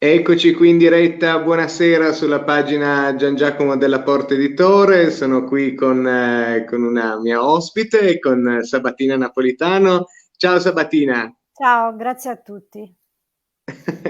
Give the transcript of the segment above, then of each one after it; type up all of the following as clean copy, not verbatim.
Eccoci qui in diretta, buonasera sulla pagina Gian Giacomo della Porta Editore. Sono qui con una mia ospite, con Sabatina Napolitano. Ciao Sabatina, Ciao, grazie a tutti.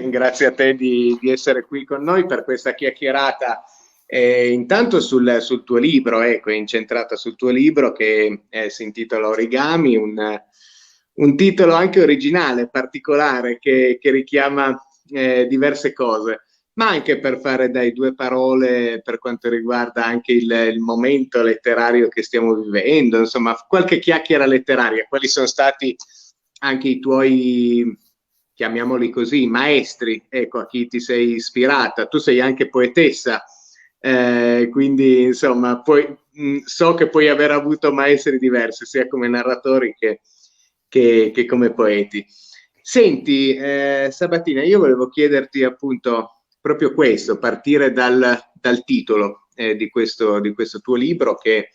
grazie a te di essere qui con noi per questa chiacchierata. Intanto sul tuo libro, ecco, è incentrata sul tuo libro che si intitola Origami, un titolo anche originale, particolare, che richiama diverse cose, ma anche per fare dai due parole per quanto riguarda anche il momento letterario che stiamo vivendo, insomma, qualche chiacchiera letteraria. Quali sono stati anche i tuoi, chiamiamoli così, maestri, ecco, a chi ti sei ispirata? Tu sei anche poetessa, quindi insomma, so che puoi aver avuto maestri diversi, sia come narratori che come poeti. Senti, Sabatina, io volevo chiederti appunto proprio questo, partire dal titolo di questo tuo libro che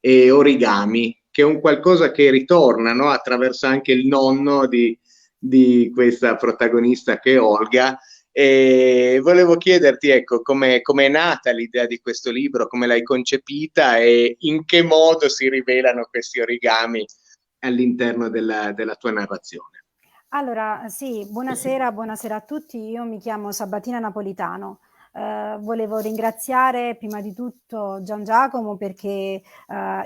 è Origami, che è un qualcosa che ritorna, no? Attraverso anche il nonno di questa protagonista che è Olga. E volevo chiederti, ecco, come è nata l'idea di questo libro, come l'hai concepita e in che modo si rivelano questi origami all'interno della tua narrazione. Allora, sì, buonasera a tutti. Io mi chiamo Sabatina Napolitano. Volevo ringraziare prima di tutto Gian Giacomo perché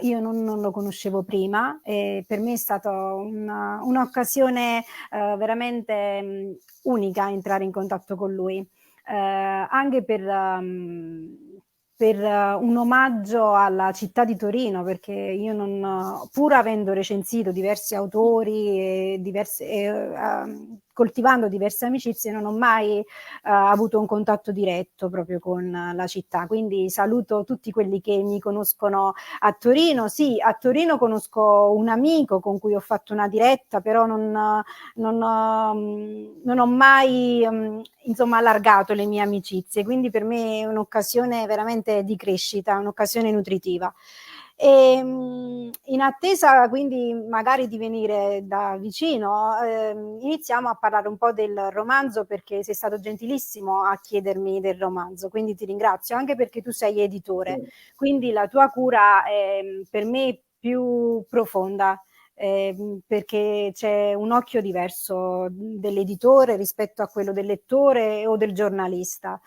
io non lo conoscevo prima e per me è stata un'occasione veramente unica entrare in contatto con lui. Anche per un omaggio alla città di Torino, perché io non, pur avendo recensito diversi autori coltivando diverse amicizie, non ho mai avuto un contatto diretto proprio con la città. Quindi saluto tutti quelli che mi conoscono a Torino. Sì, a Torino conosco un amico con cui ho fatto una diretta, però non ho mai insomma allargato le mie amicizie, quindi per me è un'occasione veramente di crescita, un'occasione nutritiva. E, in attesa quindi magari di venire da vicino, iniziamo a parlare un po' del romanzo perché sei stato gentilissimo a chiedermi del romanzo, quindi ti ringrazio anche perché tu sei editore, quindi la tua cura è per me più profonda perché c'è un occhio diverso dell'editore rispetto a quello del lettore o del giornalista.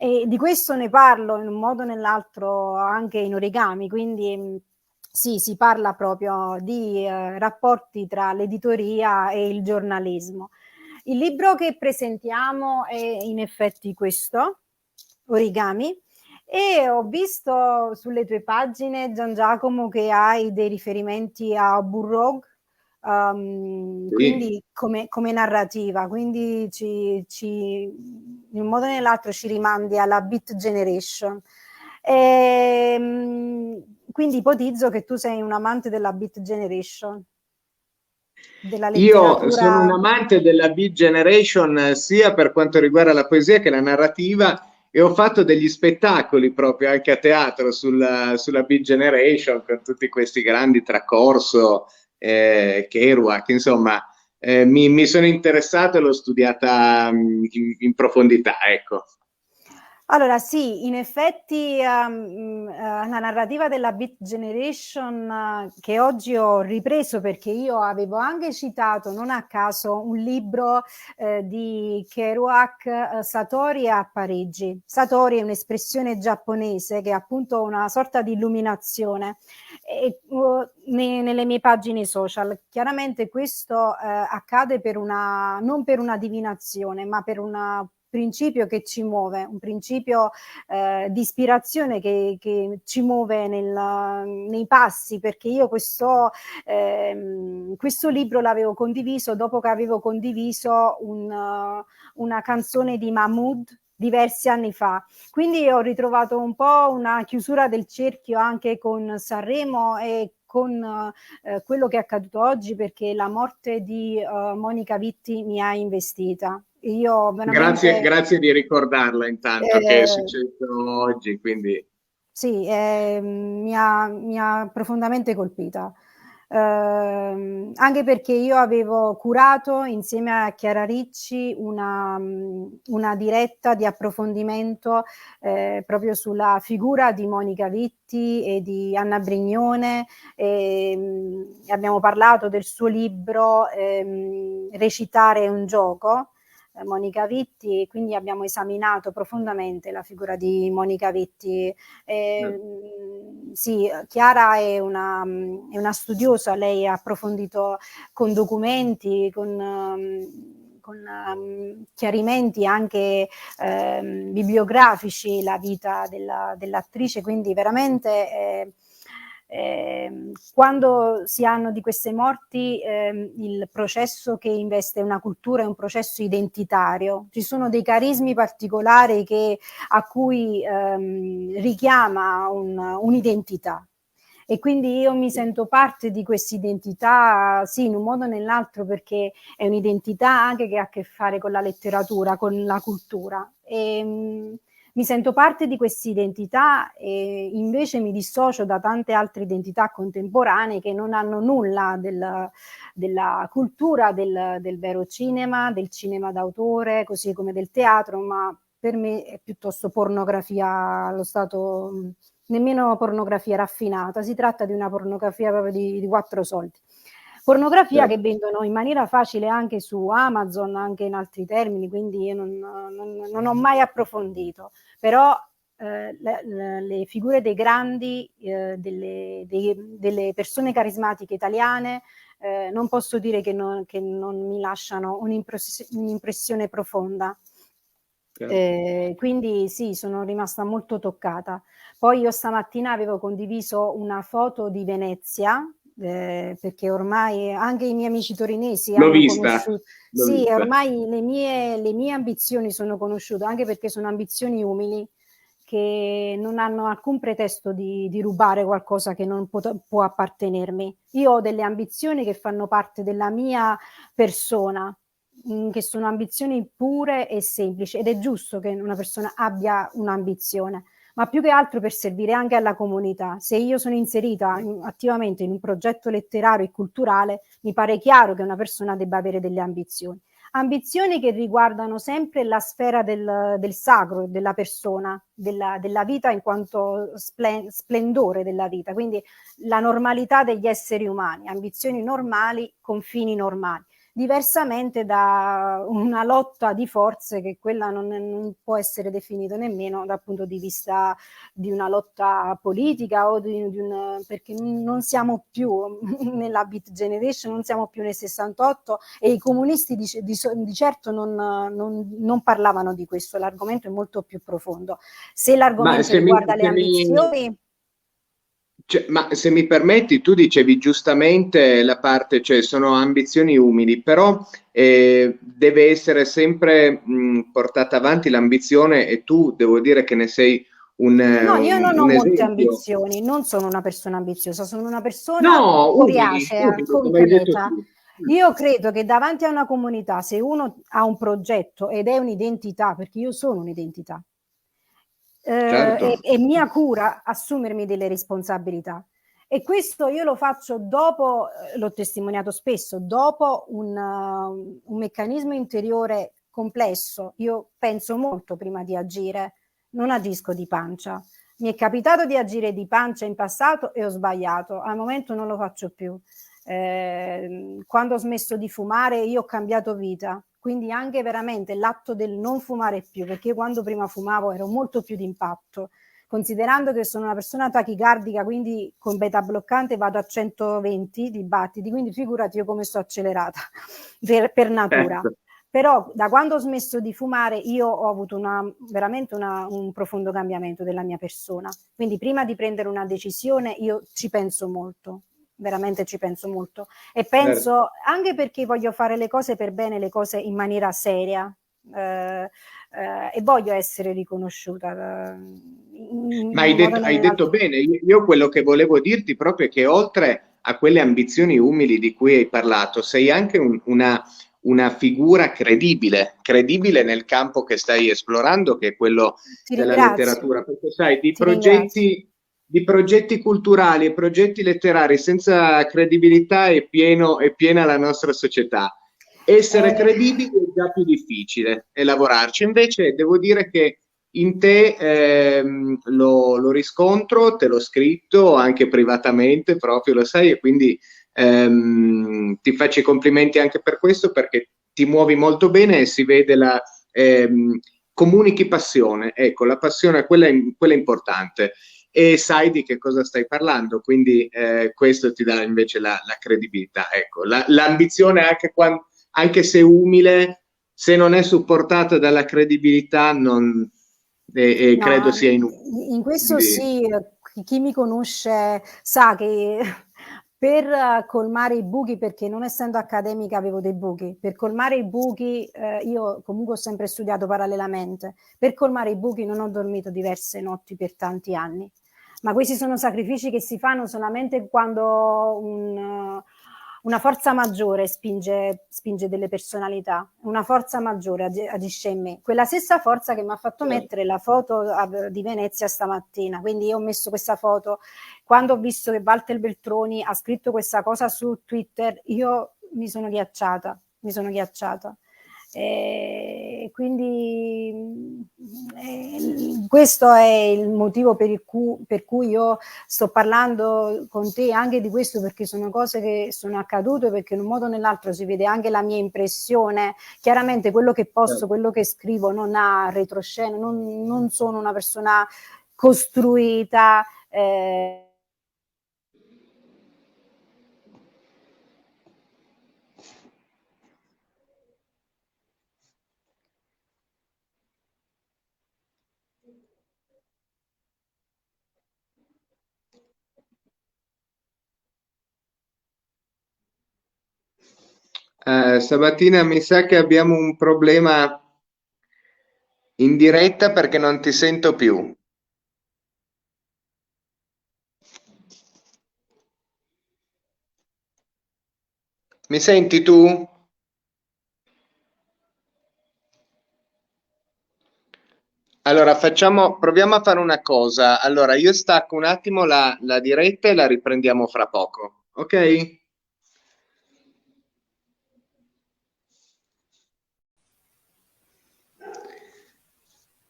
E di questo ne parlo in un modo o nell'altro anche in Origami, quindi sì, si parla proprio di rapporti tra l'editoria e il giornalismo. Il libro che presentiamo è in effetti questo, Origami, e ho visto sulle tue pagine, Gian Giacomo, che hai dei riferimenti a Burroughs, Sì. quindi come narrativa, quindi in un modo o nell'altro ci rimandi alla Beat Generation. Quindi ipotizzo che tu sei un amante della Beat Generation, della Io sono un letteratura. amante della Beat Generation sia per quanto riguarda la poesia che la narrativa e ho fatto degli spettacoli proprio anche a teatro sulla Beat Generation con tutti questi grandi Tracorso, Kerouac, insomma, mi sono interessato e l'ho studiata in profondità, ecco. Allora sì, in effetti la narrativa della Beat Generation che oggi ho ripreso perché io avevo anche citato non a caso un libro di Kerouac, Satori a Parigi. Satori è un'espressione giapponese che è appunto una sorta di illuminazione nelle mie pagine social. Chiaramente questo accade non per una divinazione, ma per una principio che ci muove, un principio di ispirazione che ci muove nei passi, perché io questo libro l'avevo condiviso dopo che avevo condiviso una canzone di Mahmood diversi anni fa. Quindi ho ritrovato un po' una chiusura del cerchio anche con Sanremo e con quello che è accaduto oggi perché la morte di Monica Vitti mi ha investita. Io Grazie, veramente grazie di ricordarla intanto che è eh, successo oggi, quindi sì, mi ha profondamente colpita. anche perché io avevo curato insieme a Chiara Ricci una diretta di approfondimento proprio sulla figura di Monica Vitti e di Anna Brignone, abbiamo parlato del suo libro Recitare è un gioco, Monica Vitti, e quindi abbiamo esaminato profondamente la figura di Monica Vitti. Sì, Chiara è una studiosa, lei ha approfondito con documenti, con chiarimenti anche bibliografici la vita dell'attrice, quindi veramente quando si hanno di queste morti il processo che investe una cultura è un processo identitario, ci sono dei carismi particolari a cui richiama un'identità. E quindi io mi sento parte di questa identità, sì, in un modo o nell'altro, perché è un'identità anche che ha a che fare con la letteratura, con la cultura. Mi sento parte di questa identità e invece mi dissocio da tante altre identità contemporanee che non hanno nulla della cultura del vero cinema, del cinema d'autore, così come del teatro, ma per me è piuttosto pornografia allo stato, nemmeno pornografia raffinata, si tratta di una pornografia proprio di 4 soldi. Pornografia che vendono in maniera facile anche su Amazon, anche in altri termini, quindi io non ho mai approfondito, però le figure dei grandi, delle persone carismatiche italiane, non posso dire che non mi lasciano un'impressione profonda. Quindi sì, sono rimasta molto toccata. Poi io stamattina avevo condiviso una foto di Venezia, perché ormai anche i miei amici torinesi hanno conosciuto. Sì, ormai le mie ambizioni sono conosciute, anche perché sono ambizioni umili, che non hanno alcun pretesto di rubare qualcosa che non può appartenermi. Io ho delle ambizioni che fanno parte della mia persona, che sono ambizioni pure e semplici, ed è giusto che una persona abbia un'ambizione, ma più che altro per servire anche alla comunità. Se io sono inserita attivamente in un progetto letterario e culturale, mi pare chiaro che una persona debba avere delle ambizioni. Ambizioni che riguardano sempre la sfera del sacro, della persona, della vita in quanto splendore della vita, quindi la normalità degli esseri umani, ambizioni normali, confini normali. Diversamente da una lotta di forze, che quella non può essere definita nemmeno dal punto di vista di una lotta politica o perché non siamo più nella Beat Generation, non siamo più nel 68 e i comunisti di certo non parlavano di questo, l'argomento è molto più profondo. Se l'argomento riguarda le ambizioni... ma se mi permetti, tu dicevi giustamente la parte, cioè sono ambizioni umili, però deve essere sempre portata avanti l'ambizione, e tu devo dire che ne sei No, io non ho molte esempio. ambizioni, non sono una persona ambiziosa, sono una persona coriacea, concreta. Io credo che davanti a una comunità, se uno ha un progetto ed è un'identità, perché io sono un'identità, certo. è mia cura assumermi delle responsabilità. E questo io lo faccio dopo, l'ho testimoniato spesso, dopo un meccanismo interiore complesso. Io penso molto prima di agire, non agisco di pancia. Mi è capitato di agire di pancia in passato e ho sbagliato, al momento non lo faccio più. Quando ho smesso di fumare io ho cambiato vita, quindi anche veramente l'atto del non fumare più, perché quando prima fumavo ero molto più d'impatto, considerando che sono una persona tachicardica, quindi con beta bloccante vado a 120 di battiti, quindi figurati io come sto accelerata per natura. Però da quando ho smesso di fumare io ho avuto veramente un profondo cambiamento della mia persona, quindi prima di prendere una decisione io ci penso molto, veramente ci penso molto, e penso anche perché voglio fare le cose per bene, le cose in maniera seria, e voglio essere riconosciuta. Ma hai detto bene, io quello che volevo dirti proprio è che oltre a quelle ambizioni umili di cui hai parlato, sei anche una figura credibile nel campo che stai esplorando, che è quello della letteratura, perché sai, di progetti di progetti culturali e progetti letterari senza credibilità è piena la nostra società. Essere Eh, credibili è già più difficile e lavorarci. Invece devo dire che in te lo riscontro, te l'ho scritto anche privatamente, proprio lo sai, e quindi ti faccio i complimenti anche per questo perché ti muovi molto bene e si vede comunichi passione. Ecco, la passione quella è importante e sai di che cosa stai parlando, quindi questo ti dà invece la credibilità. Ecco, l'ambizione anche se umile, se non è supportata dalla credibilità, non, e credo no, sia inutile. in questo Quindi, sì, chi mi conosce sa che per colmare i buchi, perché non essendo accademica avevo dei buchi, per colmare i buchi, io comunque ho sempre studiato parallelamente, per colmare i buchi non ho dormito diverse notti per tanti anni, ma questi sono sacrifici che si fanno solamente quando una forza maggiore spinge delle personalità, una forza maggiore agisce in me. Quella stessa forza che mi ha fatto mettere la foto di Venezia stamattina. Quindi io ho messo questa foto. Quando ho visto che Walter Beltroni ha scritto questa cosa su Twitter, io mi sono ghiacciata, mi sono ghiacciata. E quindi questo è il motivo per cui io sto parlando con te anche di questo, perché sono cose che sono accadute, perché in un modo o nell'altro si vede anche la mia impressione. Chiaramente quello che posto, quello che scrivo non ha retroscena, non sono una persona costruita. Sabatina, mi sa che abbiamo un problema in diretta perché non ti sento più. Mi senti tu? Allora, proviamo a fare una cosa. Allora, io stacco un attimo la diretta e la riprendiamo fra poco, ok?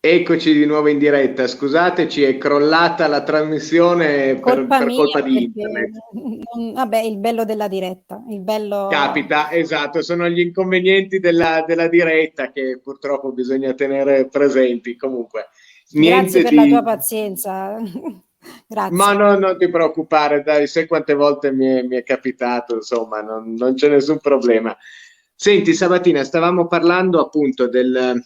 Eccoci di nuovo in diretta. Scusateci, è crollata la trasmissione Colpa per mia colpa di perché, internet. vabbè, il bello della diretta, il bello. Capita, esatto, sono gli inconvenienti della diretta che purtroppo bisogna tenere presenti. Comunque, Grazie niente per la tua di. pazienza. Ma Grazie. no, non ti preoccupare, dai, sai quante volte mi è capitato, insomma, non c'è nessun problema. Senti, Sabatina, stavamo parlando appunto del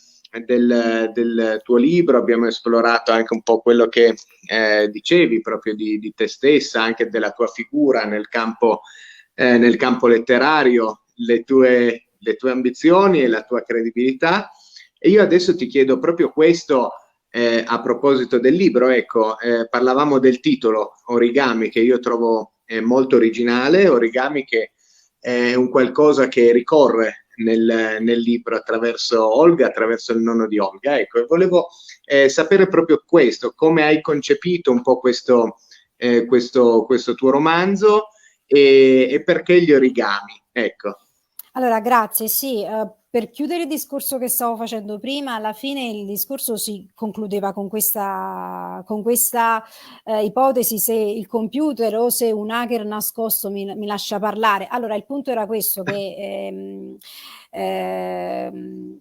tuo libro, abbiamo esplorato anche un po' quello che dicevi proprio di te stessa, anche della tua figura nel campo letterario, le tue ambizioni e la tua credibilità. E io adesso ti chiedo proprio questo a proposito del libro, ecco, parlavamo del titolo Origami che io trovo molto originale, Origami che è un qualcosa che ricorre nel libro attraverso Olga, attraverso il nonno di Olga. Ecco, e volevo sapere proprio questo, come hai concepito un po' questo tuo romanzo e perché gli origami. Ecco. Allora, grazie. Sì, per chiudere il discorso che stavo facendo prima, alla fine il discorso si concludeva con questa ipotesi se il computer o se un hacker nascosto mi lascia parlare. Allora, il punto era questo, che ehm,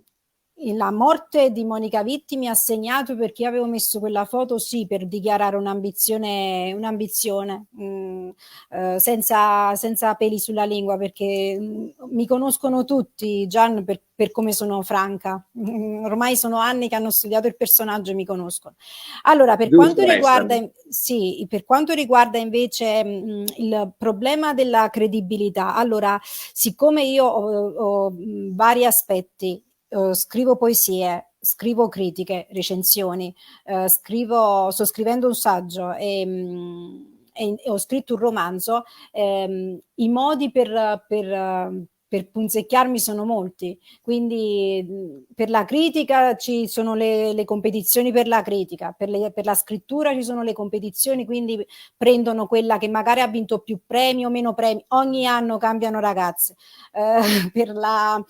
la morte di Monica Vitti mi ha segnato perché avevo messo quella foto, sì, per dichiarare un'ambizione, senza peli sulla lingua, perché mi conoscono tutti, Gian, per come sono franca. Ormai sono anni che hanno studiato il personaggio e mi conoscono. Allora, Giusto essere. sì, per quanto riguarda invece il problema della credibilità, allora, siccome io ho vari aspetti, scrivo poesie, scrivo critiche, recensioni, sto scrivendo un saggio e ho scritto un romanzo, i modi per punzecchiarmi sono molti, quindi per la critica ci sono le competizioni per la critica, per la scrittura ci sono le competizioni, quindi prendono quella che magari ha vinto più premi o meno premi, ogni anno cambiano ragazze. Per la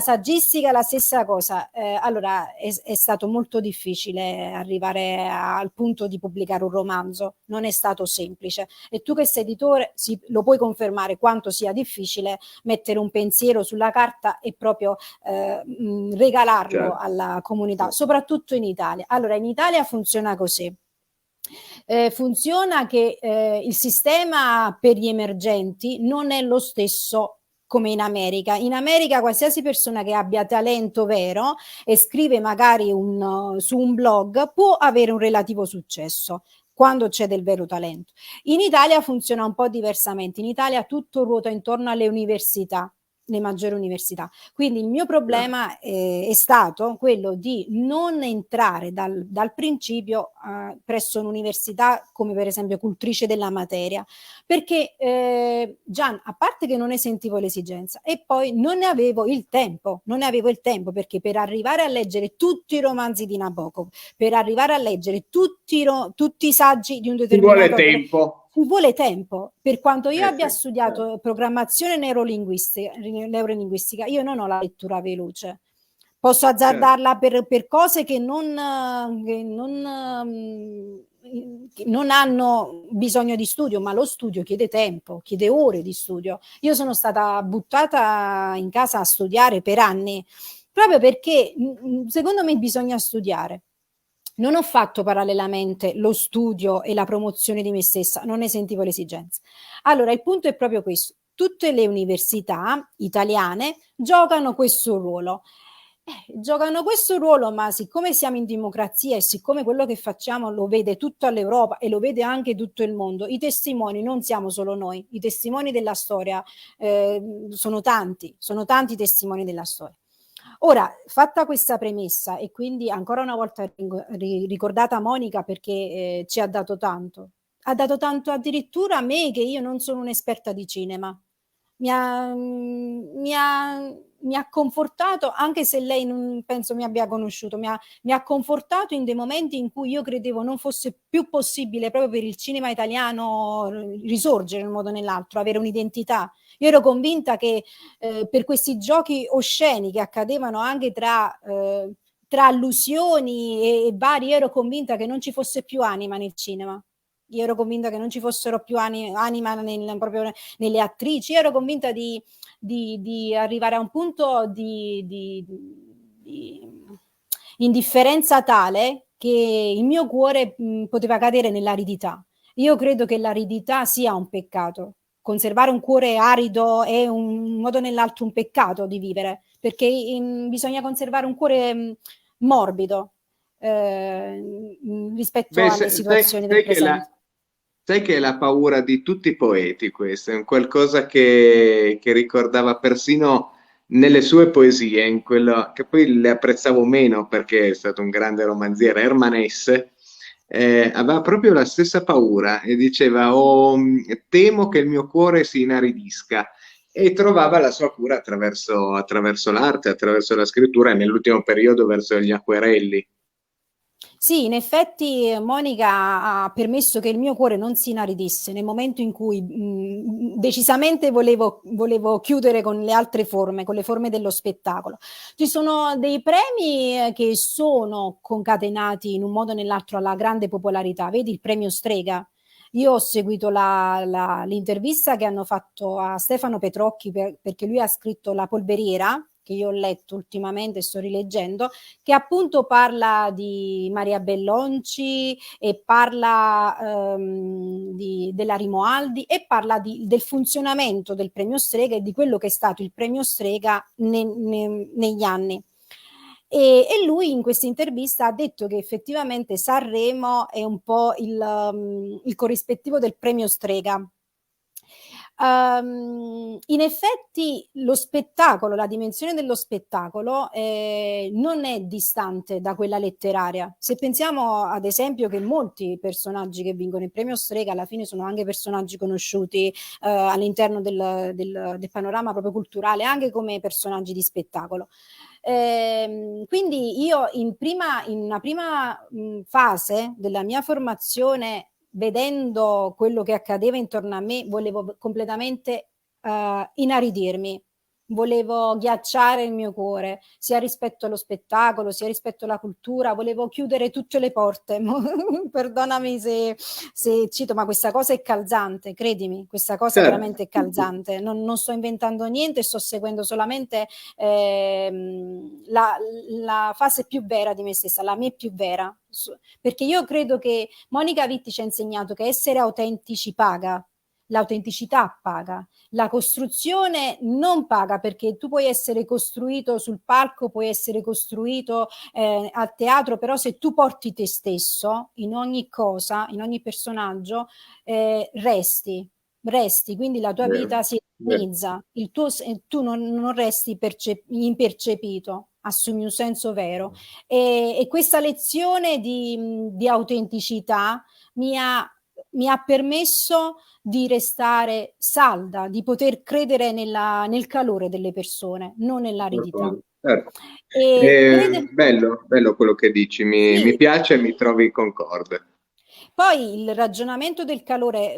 saggistica la stessa cosa. Allora è stato molto difficile arrivare al punto di pubblicare un romanzo, non è stato semplice, e tu che sei editore lo puoi confermare quanto sia difficile mettere un pensiero sulla carta e proprio regalarlo Certo. alla comunità, soprattutto in Italia. Allora, in Italia funziona così. Funziona che il sistema per gli emergenti non è lo stesso come in America. In America qualsiasi persona che abbia talento vero e scrive magari su un blog può avere un relativo successo quando c'è del vero talento. In Italia funziona un po' diversamente. In Italia tutto ruota intorno alle università, le maggiori università. Quindi il mio problema è stato quello di non entrare dal principio presso un'università come per esempio cultrice della materia, perché Gian, a parte che non ne sentivo l'esigenza e poi non ne avevo il tempo, perché per arrivare a leggere tutti i romanzi di Nabokov, per arrivare a leggere tutti i saggi di un Ci vuole determinato autore, tempo. ci vuole tempo. Per quanto io abbia Sì, studiato programmazione neurolinguistica, io non ho la lettura veloce. Posso azzardarla per cose che non hanno bisogno di studio, ma lo studio chiede tempo, chiede ore di studio. Io sono stata buttata in casa a studiare per anni, proprio perché secondo me bisogna studiare. Non ho fatto parallelamente lo studio e la promozione di me stessa, non ne sentivo l'esigenza. Allora, il punto è proprio questo. Tutte le università italiane giocano questo ruolo. Ma siccome siamo in democrazia e siccome quello che facciamo lo vede tutta l'Europa e lo vede anche tutto il mondo, i testimoni non siamo solo noi, i testimoni della storia sono tanti i testimoni della storia. Ora, fatta questa premessa e quindi ancora una volta ricordata Monica perché ci ha dato tanto addirittura a me che io non sono un'esperta di cinema, mi ha confortato, anche se lei non penso mi abbia conosciuto, mi ha confortato in dei momenti in cui io credevo non fosse più possibile proprio per il cinema italiano risorgere in un modo o nell'altro, avere un'identità. Io ero convinta che per questi giochi osceni che accadevano anche tra allusioni e vari, io ero convinta che non ci fosse più anima nel cinema. Io ero convinta che non ci fossero più anima proprio nelle attrici. Io ero convinta di arrivare a un punto di indifferenza tale che il mio cuore poteva cadere nell'aridità. Io credo che l'aridità sia un peccato. Conservare un cuore arido è un modo o nell'altro un peccato di vivere, perché bisogna conservare un cuore morbido rispetto alle situazioni del presente. Sai che è la paura di tutti i poeti questo, è un qualcosa che ricordava persino nelle sue poesie, in quello che poi le apprezzavo meno perché è stato un grande romanziere, Hermann Hesse, aveva proprio la stessa paura e diceva, oh, temo che il mio cuore si inaridisca e trovava la sua cura attraverso l'arte, attraverso la scrittura e nell'ultimo periodo verso gli acquerelli. Sì, in effetti Monica ha permesso che il mio cuore non si inaridisse nel momento in cui decisamente volevo chiudere con le altre forme, con le forme dello spettacolo. Ci sono dei premi che sono concatenati in un modo o nell'altro alla grande popolarità. Vedi il premio Strega? Io ho seguito l'intervista che hanno fatto a Stefano Petrocchi perché lui ha scritto La polveriera, che io ho letto ultimamente e sto rileggendo, che appunto parla di Maria Bellonci e parla della Rimoaldi e parla del funzionamento del premio Strega e di quello che è stato il premio Strega negli anni. E lui in questa intervista ha detto che effettivamente Sanremo è un po' il corrispettivo del premio Strega. In effetti lo spettacolo, la dimensione dello spettacolo non è distante da quella letteraria. Se pensiamo ad esempio che molti personaggi che vincono il premio Strega alla fine sono anche personaggi conosciuti all'interno del panorama proprio culturale, anche come personaggi di spettacolo. Quindi io in una prima fase della mia formazione, vedendo quello che accadeva intorno a me, volevo completamente inaridirmi, volevo ghiacciare il mio cuore, sia rispetto allo spettacolo, sia rispetto alla cultura, volevo chiudere tutte le porte. Perdonami se cito, ma questa cosa è calzante, credimi, questa cosa veramente è calzante. Non sto inventando niente, sto seguendo solamente la fase più vera di me stessa, la me più vera, perché io credo che Monica Vitti ci ha insegnato che essere autentici paga, l'autenticità paga, la costruzione non paga, perché tu puoi essere costruito sul palco, puoi essere costruito al teatro, però se tu porti te stesso in ogni cosa, in ogni personaggio, resti, quindi la tua vita si realizza, tu non resti impercepito, assumi un senso vero. E questa lezione di autenticità mi ha permesso di restare salda, di poter credere nel calore delle persone, non nell'aridità. Certo. Crede... Bello, bello quello che dici, mi Sì. piace e mi trovi concorde. Poi il ragionamento del calore,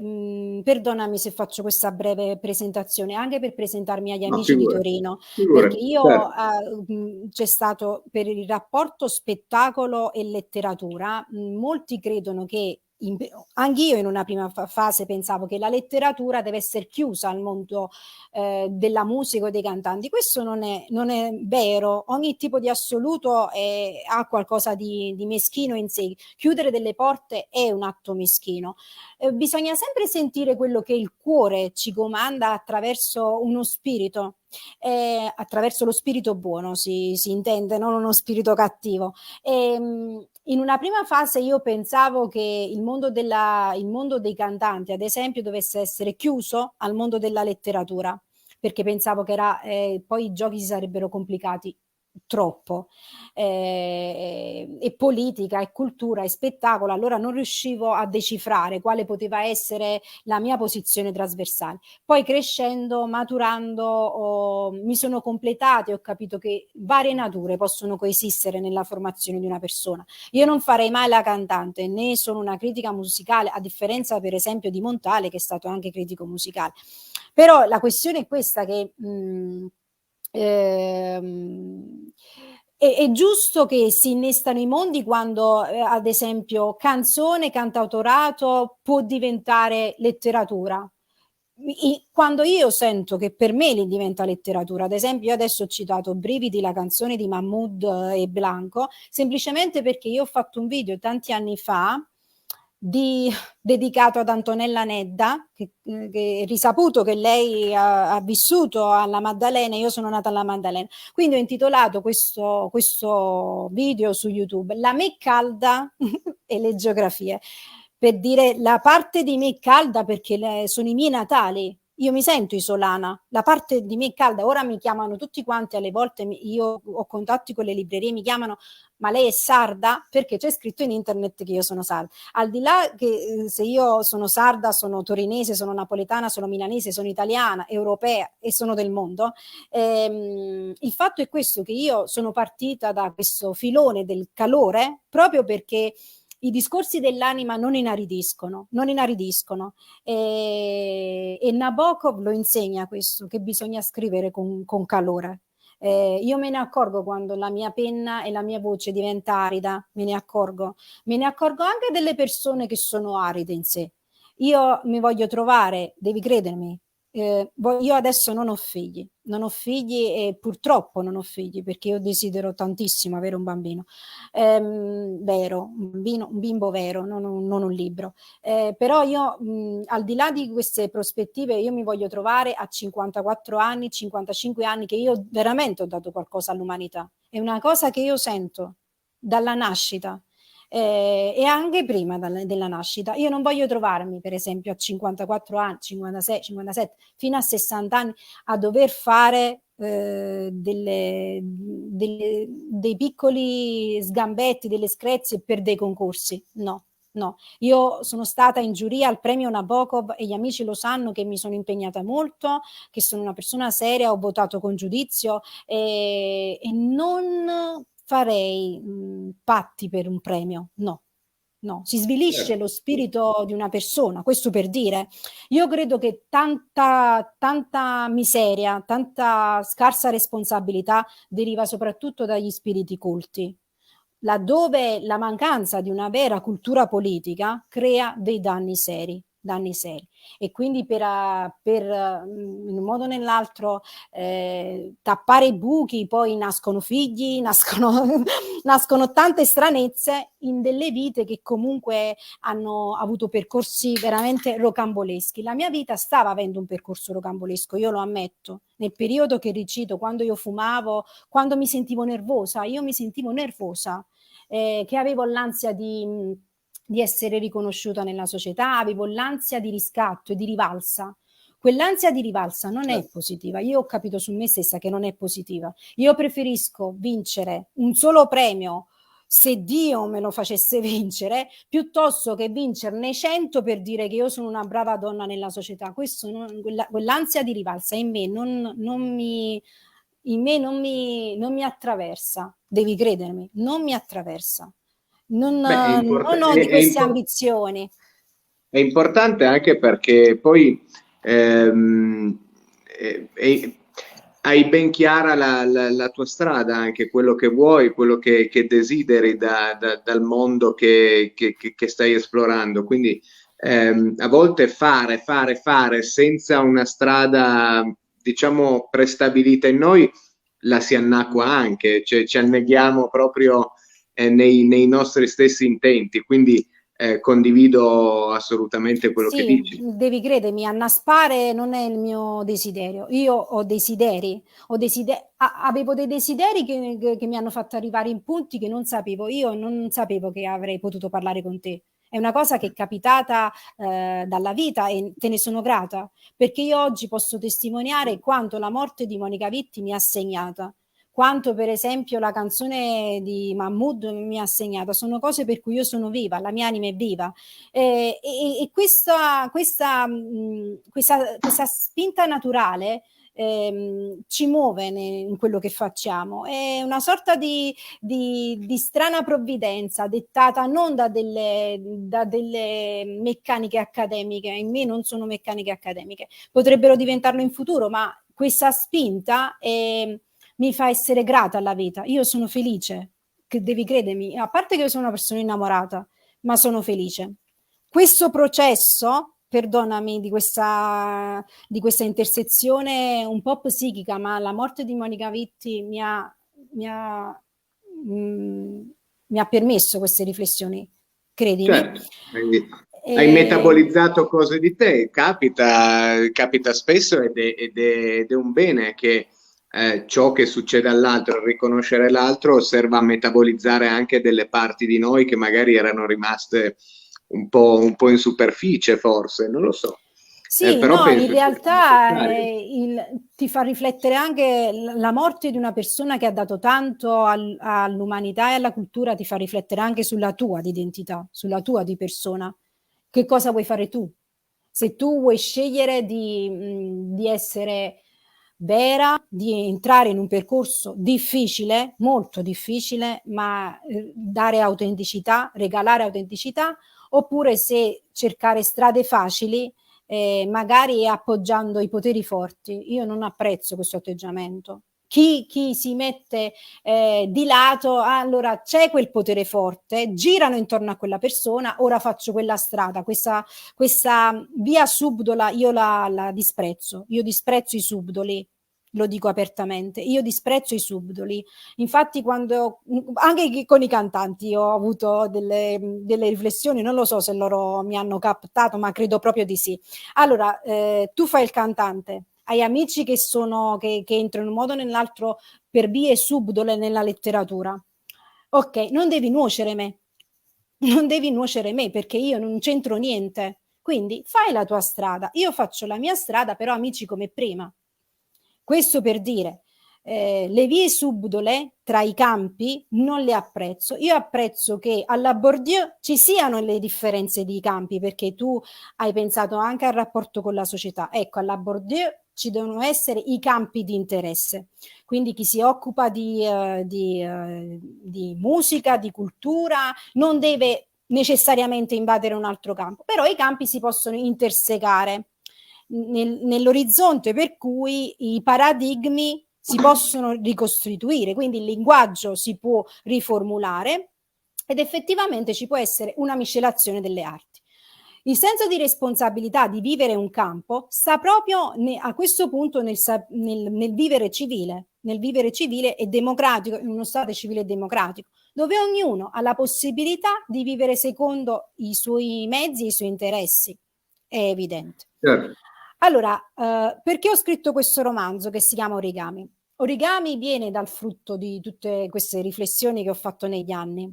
perdonami se faccio questa breve presentazione, anche per presentarmi agli No, amici di Torino, perché io certo. c'è stato per il rapporto spettacolo e letteratura, molti credono che anch'io in una prima fase pensavo che la letteratura deve essere chiusa al mondo della musica o dei cantanti. Questo non è vero. Ogni tipo di assoluto ha qualcosa di meschino in sé. Chiudere delle porte è un atto meschino. Bisogna sempre sentire quello che il cuore ci comanda attraverso uno spirito. Attraverso lo spirito buono si intende, non uno spirito cattivo. In una prima fase io pensavo che il mondo dei cantanti, ad esempio, dovesse essere chiuso al mondo della letteratura, perché pensavo che poi i giochi si sarebbero complicati troppo, e politica e cultura e spettacolo, allora non riuscivo a decifrare quale poteva essere la mia posizione trasversale. Poi crescendo, maturando, mi sono completata e ho capito che varie nature possono coesistere nella formazione di una persona. Io non farei mai la cantante, né sono una critica musicale, a differenza per esempio di Montale, che è stato anche critico musicale. Però la questione è questa, che è giusto che si innestano i mondi quando, ad esempio, canzone, cantautorato può diventare letteratura. Quando io sento che per me diventa letteratura, ad esempio, io adesso ho citato Brividi, la canzone di Mahmood e Blanco, semplicemente perché io ho fatto un video tanti anni fa dedicato ad Antonella Nedda, che è risaputo che lei ha vissuto alla Maddalena, io sono nata alla Maddalena, quindi ho intitolato questo video su YouTube La me calda e le geografie, per dire la parte di me calda, perché sono i miei natali. Io mi sento isolana, la parte di me calda. Ora mi chiamano tutti quanti, alle volte io ho contatti con le librerie, mi chiamano: ma lei è sarda? Perché c'è scritto in internet che io sono sarda. Al di là che se io sono sarda, sono torinese, sono napoletana, sono milanese, sono italiana, europea e sono del mondo, il fatto è questo, che io sono partita da questo filone del calore proprio perché i discorsi dell'anima non inaridiscono, e Nabokov lo insegna questo, che bisogna scrivere con calore. Io me ne accorgo quando la mia penna e la mia voce diventa arida, me ne accorgo anche delle persone che sono aride in sé. Io mi voglio trovare, devi credermi, io adesso non ho figli e purtroppo non ho figli, perché io desidero tantissimo avere un bambino vero, un bimbo vero, non un libro. Però io, al di là di queste prospettive, io mi voglio trovare a 54 anni, 55 anni, che io veramente ho dato qualcosa all'umanità. È una cosa che io sento dalla nascita. e anche prima della nascita. Io non voglio trovarmi, per esempio, a 54 anni, 56, 57, fino a 60 anni a dover fare dei piccoli sgambetti, delle screzie per dei concorsi. No. No, io sono stata in giuria al premio Nabokov e gli amici lo sanno che mi sono impegnata molto, che sono una persona seria, ho votato con giudizio e non farei patti per un premio, no. No, si svilisce lo spirito di una persona, questo per dire. Io credo che tanta miseria, tanta scarsa responsabilità deriva soprattutto dagli spiriti colti, laddove la mancanza di una vera cultura politica crea dei danni seri. Danni seri. E quindi per in un modo o nell'altro tappare i buchi, poi nascono figli, nascono tante stranezze in delle vite che comunque hanno avuto percorsi veramente rocamboleschi. La mia vita stava avendo un percorso rocambolesco, io lo ammetto. Nel periodo che ricito, quando io fumavo, quando mi sentivo nervosa, io mi sentivo nervosa, che avevo l'ansia di essere riconosciuta nella società, avevo l'ansia di riscatto e di rivalsa. Quell'ansia di rivalsa non è positiva. Io ho capito su me stessa che non è positiva. Io preferisco vincere un solo premio se Dio me lo facesse vincere, piuttosto che vincerne 100 per dire che io sono una brava donna nella società. Quell'ansia di rivalsa in me non mi attraversa. Devi credermi, non mi attraversa. Non ho di queste ambizioni. È importante anche perché poi hai ben chiara la tua strada, anche quello che vuoi, quello che desideri dal mondo che stai esplorando. Quindi a volte fare senza una strada, diciamo, prestabilita in noi, la si annacqua anche, cioè ci anneghiamo proprio nei nostri stessi intenti. Quindi condivido assolutamente quello che Sì, dici. devi credermi, annaspare non è il mio desiderio. Io ho desideri, avevo dei desideri che mi hanno fatto arrivare in punti che non sapevo. Io non sapevo che avrei potuto parlare con te. È una cosa che è capitata dalla vita e te ne sono grata, perché io oggi posso testimoniare quanto la morte di Monica Vitti mi ha segnata, quanto per esempio la canzone di Mahmood mi ha segnato. Sono cose per cui io sono viva, la mia anima è viva. E questa spinta naturale ci muove in quello che facciamo. È una sorta di strana provvidenza dettata non da delle meccaniche accademiche. In me non sono meccaniche accademiche, potrebbero diventarlo in futuro, ma questa spinta mi fa essere grata alla vita. Io sono felice, che devi credermi, a parte che io sono una persona innamorata, ma sono felice. Questo processo, perdonami di questa intersezione un po' psichica, ma la morte di Monica Vitti mi ha permesso queste riflessioni, credimi. Certo, quindi hai metabolizzato cose di te, capita spesso ed è un bene che ciò che succede all'altro, riconoscere l'altro, serva a metabolizzare anche delle parti di noi che magari erano rimaste un po' in superficie, forse, non lo so. Sì, Però no, in penso sia realtà necessario. ti fa riflettere anche la morte di una persona che ha dato tanto all'umanità e alla cultura, ti fa riflettere anche sulla tua di identità, sulla tua di persona. Che cosa vuoi fare tu? Se tu vuoi scegliere di essere vera, di entrare in un percorso difficile, molto difficile, ma dare autenticità, regalare autenticità, oppure se cercare strade facili, magari appoggiando i poteri forti. Io non apprezzo questo atteggiamento. Chi si mette di lato, allora c'è quel potere forte, girano intorno a quella persona, ora faccio quella strada, questa via subdola io la disprezzo. Io disprezzo i subdoli, lo dico apertamente, io disprezzo i subdoli. Infatti quando anche con i cantanti ho avuto delle riflessioni, non lo so se loro mi hanno captato, ma credo proprio di sì. Allora, tu fai il cantante, hai amici che entrano in un modo o nell'altro per vie subdole nella letteratura. Ok, non devi nuocere me. non devi nuocere me perché io non c'entro niente. Quindi fai la tua strada, io faccio la mia strada, però amici come prima. Questo per dire, le vie subdole tra i campi non le apprezzo. Io apprezzo che alla Bourdieu ci siano le differenze di campi, perché tu hai pensato anche al rapporto con la società. Ecco, alla Bourdieu ci devono essere i campi di interesse. Quindi chi si occupa di musica, di cultura, non deve necessariamente invadere un altro campo, però i campi si possono intersecare nell'orizzonte, per cui i paradigmi si possono ricostituire, quindi il linguaggio si può riformulare ed effettivamente ci può essere una miscelazione delle arti. Il senso di responsabilità di vivere un campo sta proprio a questo punto nel vivere civile e democratico, in uno Stato civile e democratico, dove ognuno ha la possibilità di vivere secondo i suoi mezzi e i suoi interessi. È evidente. Certo. Allora, perché ho scritto questo romanzo che si chiama Origami? Origami viene dal frutto di tutte queste riflessioni che ho fatto negli anni.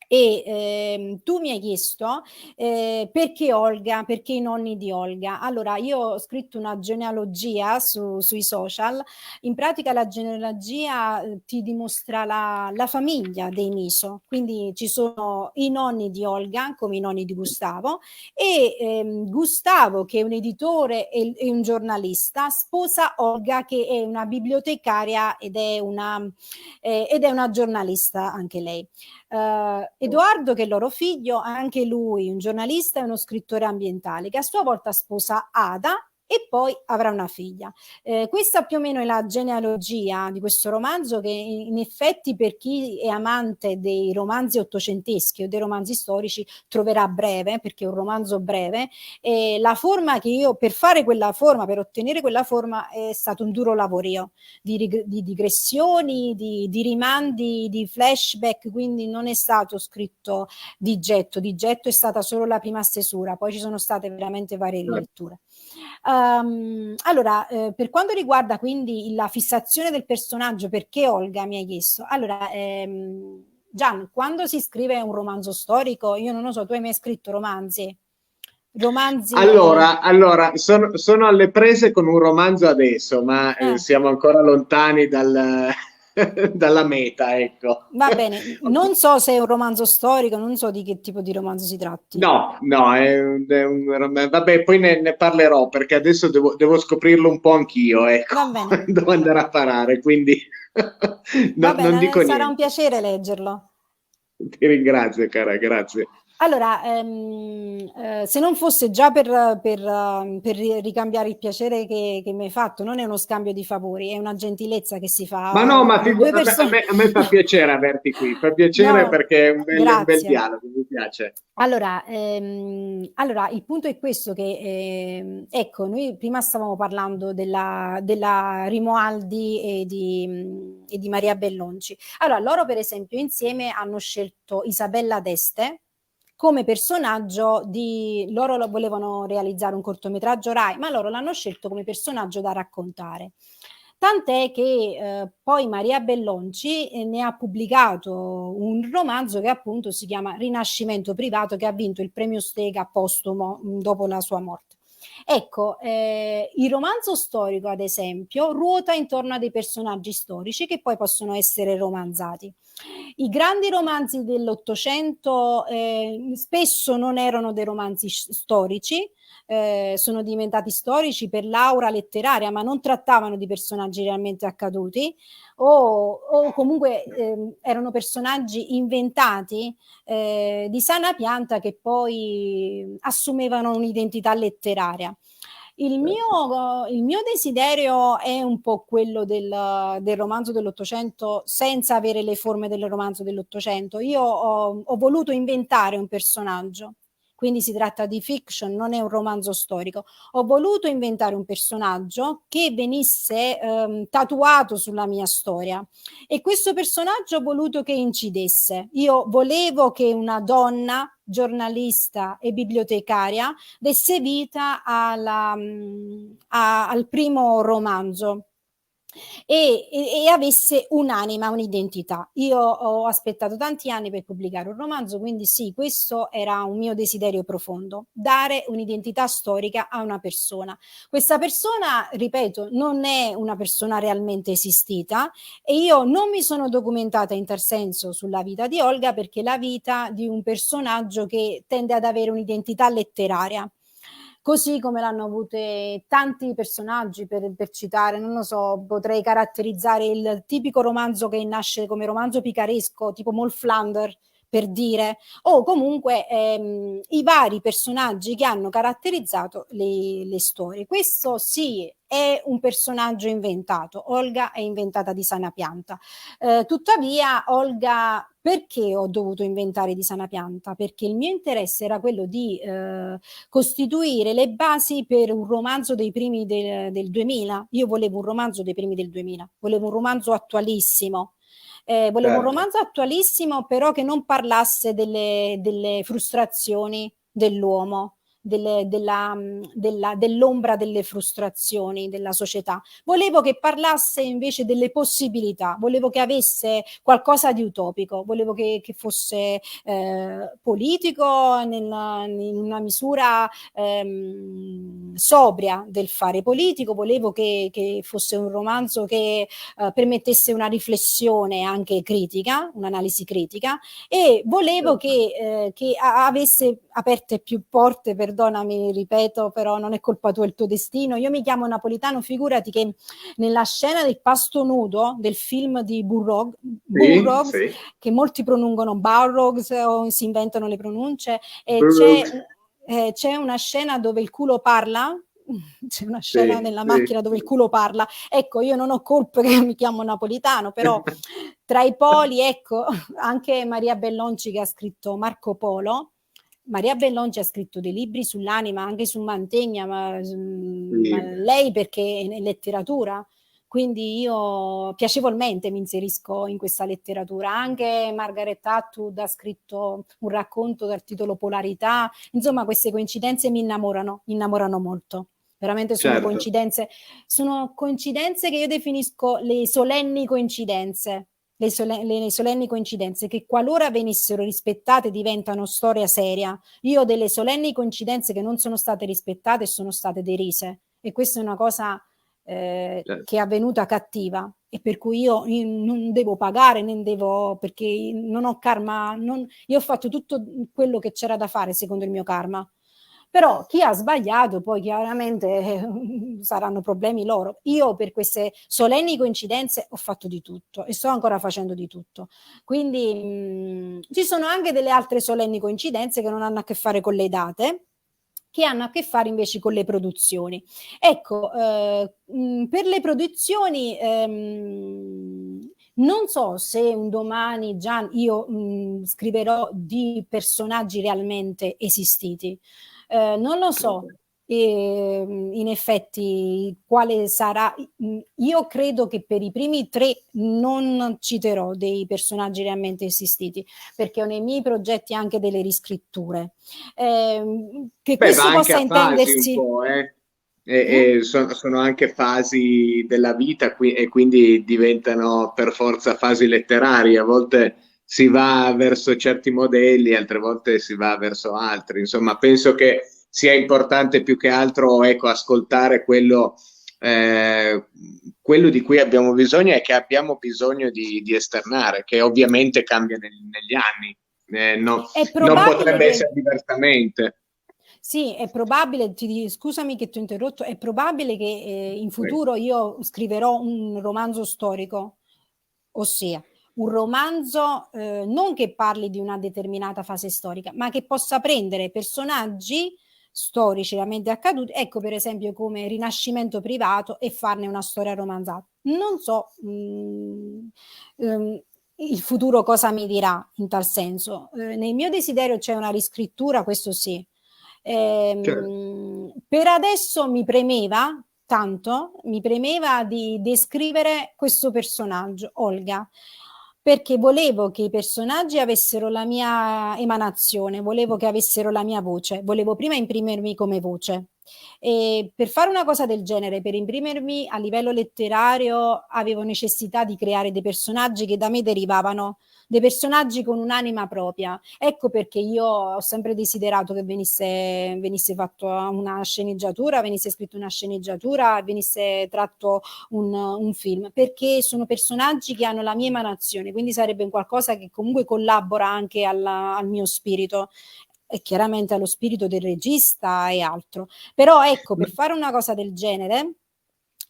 E tu mi hai chiesto perché Olga, perché i nonni di Olga. Allora, io ho scritto una genealogia sui social. In pratica la genealogia ti dimostra la famiglia dei Miso, quindi ci sono i nonni di Olga come i nonni di Gustavo e Gustavo, che è un editore e un giornalista, sposa Olga, che è una bibliotecaria ed è una giornalista anche lei. Edoardo, che è il loro figlio, anche lui un giornalista e uno scrittore ambientale, che a sua volta sposa Ada e poi avrà una figlia. Questa più o meno è la genealogia di questo romanzo, che in effetti per chi è amante dei romanzi ottocenteschi o dei romanzi storici troverà breve, perché è un romanzo breve. La forma che io, per fare quella forma, per ottenere quella forma, è stato un duro lavorio di digressioni, di rimandi, di flashback, quindi non è stato scritto di getto è stata solo la prima stesura, poi ci sono state veramente varie riletture. Allora, per quanto riguarda quindi la fissazione del personaggio, perché Olga mi hai chiesto? Allora, Gian, quando si scrive un romanzo storico, io non lo so, tu hai mai scritto romanzi? Allora, sono alle prese con un romanzo adesso, ma siamo ancora lontani dalla meta, ecco. Va bene, non so se è un romanzo storico, non so di che tipo di romanzo si tratti. No, vabbè, poi ne parlerò perché adesso devo scoprirlo un po' anch'io, ecco, Va bene, devo andare a parare, quindi va non dico bene, sarà un niente. piacere leggerlo. Ti ringrazio, cara, grazie. Allora, se non fosse già per ricambiare il piacere che mi hai fatto, non è uno scambio di favori, è una gentilezza che si Ma fa no, ma alle due a persone. me fa piacere averti qui, fa piacere No, perché è un bel grazie. dialogo, mi piace. Allora, il punto è questo, che ecco, noi prima stavamo parlando della Rimoaldi e di Maria Bellonci. Allora, loro per esempio insieme hanno scelto Isabella d'Este come personaggio loro volevano realizzare un cortometraggio Rai, ma loro l'hanno scelto come personaggio da raccontare. Tant'è che poi Maria Bellonci ne ha pubblicato un romanzo che appunto si chiama Rinascimento privato, che ha vinto il premio Stega postumo dopo la sua morte. Ecco, il romanzo storico, ad esempio, ruota intorno a dei personaggi storici che poi possono essere romanzati. I grandi romanzi dell'Ottocento spesso non erano dei romanzi storici, sono diventati storici per l'aura letteraria, ma non trattavano di personaggi realmente accaduti o comunque erano personaggi inventati di sana pianta che poi assumevano un'identità letteraria. Il mio desiderio è un po' quello del romanzo dell'Ottocento senza avere le forme del romanzo dell'Ottocento. Io ho voluto inventare un personaggio, quindi si tratta di fiction, non è un romanzo storico. Ho voluto inventare un personaggio che venisse tatuato sulla mia storia e questo personaggio ho voluto che incidesse. Io volevo che una donna giornalista e bibliotecaria desse vita al primo romanzo. e avesse un'anima, un'identità. Io ho aspettato tanti anni per pubblicare un romanzo, quindi sì, questo era un mio desiderio profondo, dare un'identità storica a una persona. Questa persona, ripeto, non è una persona realmente esistita e io non mi sono documentata in tal senso sulla vita di Olga, perché la vita di un personaggio che tende ad avere un'identità letteraria, così come l'hanno avute tanti personaggi, per citare, non lo so, potrei caratterizzare il tipico romanzo che nasce come romanzo picaresco, tipo Moll Flanders, per dire, o comunque i vari personaggi che hanno caratterizzato le storie. Questo sì è un personaggio inventato, Olga è inventata di sana pianta. Tuttavia, Olga, perché ho dovuto inventare di sana pianta? Perché il mio interesse era quello di costituire le basi per un romanzo dei primi del 2000. Io volevo un romanzo dei primi del 2000, volevo un romanzo attualissimo. Volevo un Certo. romanzo attualissimo, però che non parlasse delle frustrazioni dell'uomo, dell'ombra delle frustrazioni della società. Volevo che parlasse invece delle possibilità, volevo che avesse qualcosa di utopico, volevo che fosse politico in una misura sobria del fare politico, volevo che fosse un romanzo che permettesse una riflessione anche critica, un'analisi critica, e volevo Certo. che avesse aperte più porte, perdonami, ripeto, però non è colpa tua il tuo destino. Io mi chiamo Napolitano, figurati che nella scena del pasto nudo del film di Sì, Burroughs, sì. che molti pronunciano Burroughs o si inventano le pronunce, e Brooks. c'è una scena dove il culo parla. C'è una scena Sì, nella sì. macchina dove il culo parla. Ecco, io non ho colpe che mi chiamo Napolitano, però tra i poli, ecco, anche Maria Bellonci che ha scritto Marco Polo. Maria Bellonci ha scritto dei libri sull'anima, anche su Mantegna, ma Sì. lei perché è letteratura, quindi io piacevolmente mi inserisco in questa letteratura. Anche Margaret Atwood ha scritto un racconto dal titolo Polarità. Insomma, queste coincidenze mi innamorano molto. Veramente Certo. sono coincidenze che io definisco le solenni coincidenze. Le solenni coincidenze che, qualora venissero rispettate, diventano storia seria. Io ho delle solenni coincidenze che non sono state rispettate e sono state derise, e questa è una cosa Certo. che è avvenuta cattiva, e per cui io non devo pagare, né devo, perché non ho karma, io ho fatto tutto quello che c'era da fare secondo il mio karma. Però chi ha sbagliato poi chiaramente saranno problemi loro. Io per queste solenni coincidenze ho fatto di tutto e sto ancora facendo di tutto. Quindi ci sono anche delle altre solenni coincidenze che non hanno a che fare con le date, che hanno a che fare invece con le produzioni. Ecco, per le produzioni non so se un domani già io scriverò di personaggi realmente esistiti. Non lo so, in effetti quale sarà. Io credo che per i primi tre non citerò dei personaggi realmente esistiti, perché ho nei miei progetti anche delle riscritture. Che Beh, va questo anche possa a fasi un intendersi. po', eh. Mm? Sono anche fasi della vita e quindi diventano per forza fasi letterarie. A volte si va verso certi modelli, altre volte si va verso altri. Insomma, penso che sia importante più che altro, ecco, ascoltare eh, quello di cui abbiamo bisogno e che abbiamo bisogno di esternare, che ovviamente cambia negli anni. È Non probabile potrebbe che essere diversamente. Sì, è probabile, scusami che ti ho interrotto, è probabile che in futuro io scriverò un romanzo storico, ossia un romanzo non che parli di una determinata fase storica, ma che possa prendere personaggi storici realmente accaduti, ecco per esempio come Rinascimento privato, e farne una storia romanzata. Non so il futuro cosa mi dirà in tal senso. Nel mio desiderio c'è una riscrittura, questo sì. Certo. Per adesso mi premeva tanto, mi premeva di descrivere questo personaggio, Olga, perché volevo che i personaggi avessero la mia emanazione, volevo che avessero la mia voce, volevo prima imprimermi come voce, E per fare una cosa del genere, per imprimermi a livello letterario, avevo necessità di creare dei personaggi che da me derivavano, dei personaggi con un'anima propria. Ecco perché io ho sempre desiderato che venisse fatto una sceneggiatura, venisse scritta una sceneggiatura, venisse tratto un film, perché sono personaggi che hanno la mia emanazione, quindi sarebbe un qualcosa che comunque collabora anche al mio spirito e chiaramente allo spirito del regista e altro. Però ecco, per fare una cosa del genere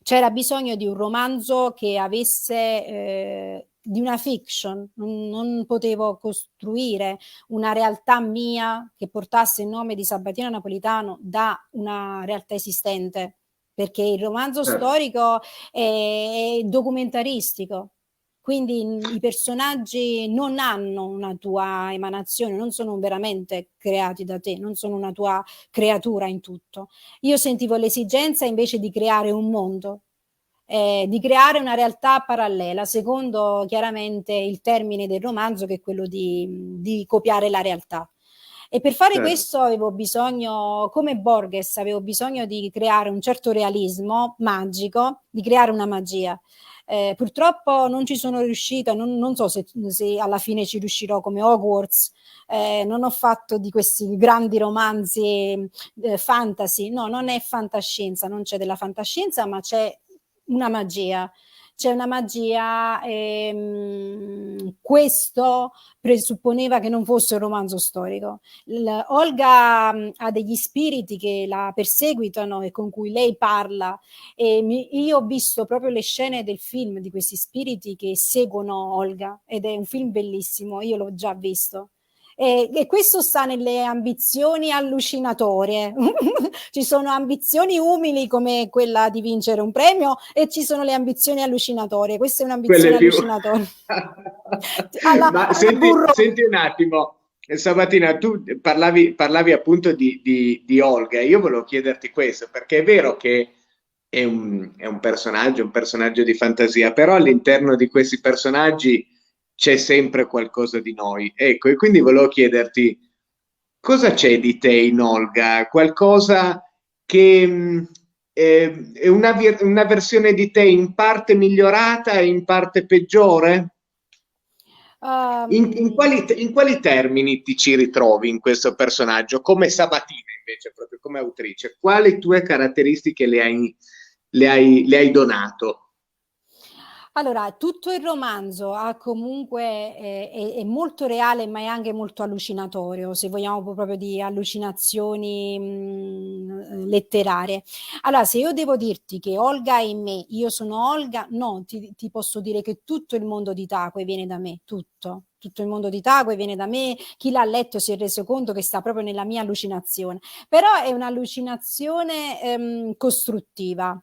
c'era bisogno di un romanzo che avesse di una fiction, non potevo costruire una realtà mia che portasse il nome di Sabatino Napolitano da una realtà esistente, perché il romanzo storico è documentaristico, quindi i personaggi non hanno una tua emanazione, non sono veramente creati da te, non sono una tua creatura in tutto. Io sentivo l'esigenza invece di creare un mondo, di creare una realtà parallela, secondo chiaramente il termine del romanzo, che è quello di copiare la realtà. E per fare questo avevo bisogno, come Borges, avevo bisogno di creare un certo realismo magico, di creare una magia. Purtroppo non ci sono riuscita, non so se alla fine ci riuscirò come Hogwarts. Non ho fatto di questi grandi romanzi fantasy, no, non è fantascienza, non c'è della fantascienza, ma c'è una magia. C'è una magia, questo presupponeva che non fosse un romanzo storico. Olga ha degli spiriti che la perseguitano e con cui lei parla, e io ho visto proprio le scene del film di questi spiriti che seguono Olga, ed è un film bellissimo, io l'ho già visto. E questo sta nelle ambizioni allucinatorie. Ci sono ambizioni umili come quella di vincere un premio e ci sono le ambizioni allucinatorie. Questa è un'ambizione allucinatoria. Ma senti un attimo, Sabatina, tu parlavi appunto di Olga. Io volevo chiederti questo, perché è vero che è un personaggio di fantasia, però all'interno di questi personaggi c'è sempre qualcosa di noi. Ecco, e quindi volevo chiederti cosa c'è di te in Olga? Qualcosa che è una versione di te in parte migliorata e in parte peggiore? In quali termini ti ci ritrovi in questo personaggio? Come Sabatina, invece, proprio come autrice, quali tue caratteristiche le hai donato? Allora, tutto il romanzo ha comunque, è molto reale, ma è anche molto allucinatorio, se vogliamo proprio di allucinazioni letterarie. Allora, se io devo dirti che Olga è in me, io sono Olga, no, ti posso dire che tutto il mondo di Tacque viene da me, tutto il mondo di Tacque viene da me, chi l'ha letto si è reso conto che sta proprio nella mia allucinazione, però è un'allucinazione costruttiva.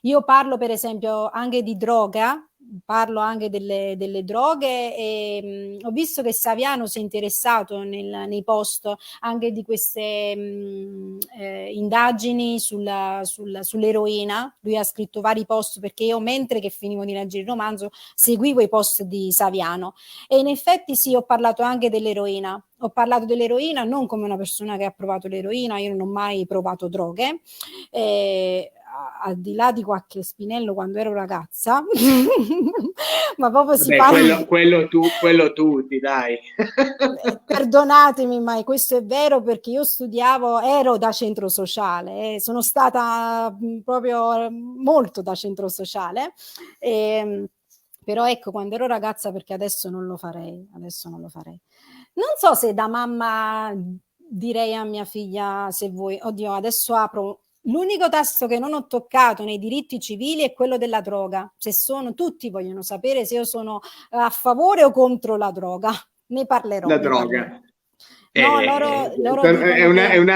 Io parlo per esempio anche di droga, parlo anche delle droghe, e ho visto che Saviano si è interessato nei post anche di queste indagini sull'eroina. Lui ha scritto vari post, perché io, mentre che finivo di leggere il romanzo, seguivo i post di Saviano, e in effetti sì, ho parlato anche dell'eroina. Ho parlato dell'eroina non come una persona che ha provato l'eroina, io non ho mai provato droghe, al di là di qualche spinello quando ero ragazza, ma proprio si parla... quello tutti, dai. Perdonatemi, ma questo è vero, perché io ero da centro sociale, sono stata proprio molto da centro sociale, però ecco, quando ero ragazza, perché adesso non lo farei. Non so se da mamma direi a mia figlia, se vuoi, oddio, adesso apro. L'unico tasto che non ho toccato nei diritti civili è quello della droga. Tutti vogliono sapere se io sono a favore o contro la droga. Ne parlerò. La droga. No, loro dicono è un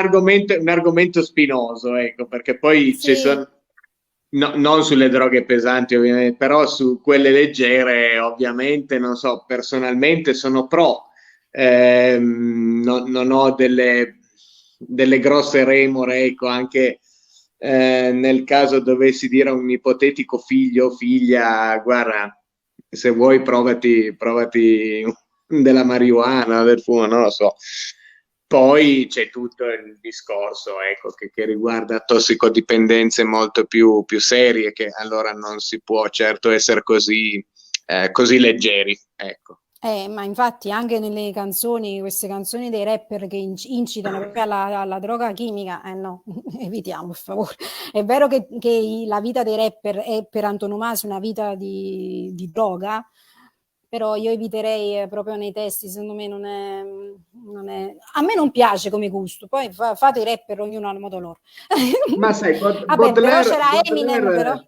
argomento spinoso, ecco, perché poi sì. ci sono, non sulle droghe pesanti ovviamente, però su quelle leggere ovviamente, non so, personalmente sono pro. Non ho delle grosse remore, ecco, anche nel caso dovessi dire a un ipotetico figlio o figlia, guarda, se vuoi provati della marijuana, del fumo, non lo so. Poi c'è tutto il discorso, ecco, che riguarda tossicodipendenze molto più serie, che allora non si può certo essere così leggeri, ecco. Ma infatti anche nelle canzoni, queste canzoni dei rapper che incitano proprio alla droga chimica, no, evitiamo per favore. È vero che la vita dei rapper è per antonomasia una vita di droga, però io eviterei proprio nei testi, secondo me a me non piace come gusto, poi fate i rapper, ognuno al modo loro. Ma sai, Vabbè, però c'era Eminem, però.